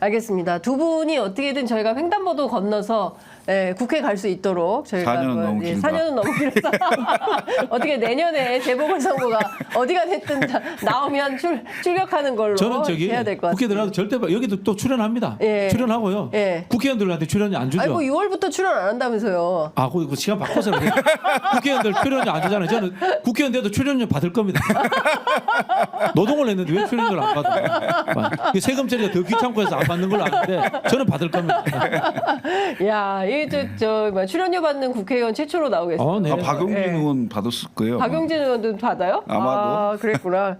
알겠습니다. 두 분이 어떻게든 저희가 횡단보도 건너서 국회 갈 수 있도록 저희가 4년은 너무 길다. 4년은 너무 길어서 어떻게 내년에 재보궐선거가 어디가 됐든 나오면 출격하는 걸로 저는 저기 해야 될 것 국회 같습니다. 들어가도 절대 여기도 또 출연합니다. 예. 출연하고요. 예. 국회의원들한테 출연이 안 주죠. 아이고 6월부터 출연 안 한다면서요. 그 시간 바꿔서 그래요. 국회의원들 출연료 안 주잖아요. 저는 국회의원 돼도 출연료 받을 겁니다. 노동을 했는데 왜 출연료를 안 받아요? 세금 처리가 더 귀찮고 해서 안 받는 걸로 아는데 저는 받을 겁니다. 야, 저 출연료 받는 국회의원 최초로 나오겠어요. 네. 박용진 예. 의원 받았을 거예요. 박용진 의원도 받아요? 아마도. 아, 그랬구나.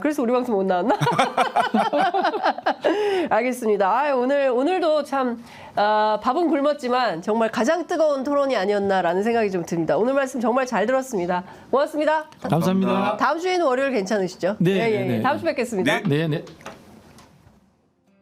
그래서 우리 방송 못 나왔나? 알겠습니다. 오늘도 참 밥은 굶었지만 정말 가장 뜨거운 토론이 아니었나라는 생각이 좀 듭니다. 오늘 말씀 정말 잘 들었습니다. 고맙습니다. 감사합니다. 다음 주에는 월요일 괜찮으시죠? 네, 예, 예. 네, 네. 다음 주 뵙겠습니다. 네. 네, 네.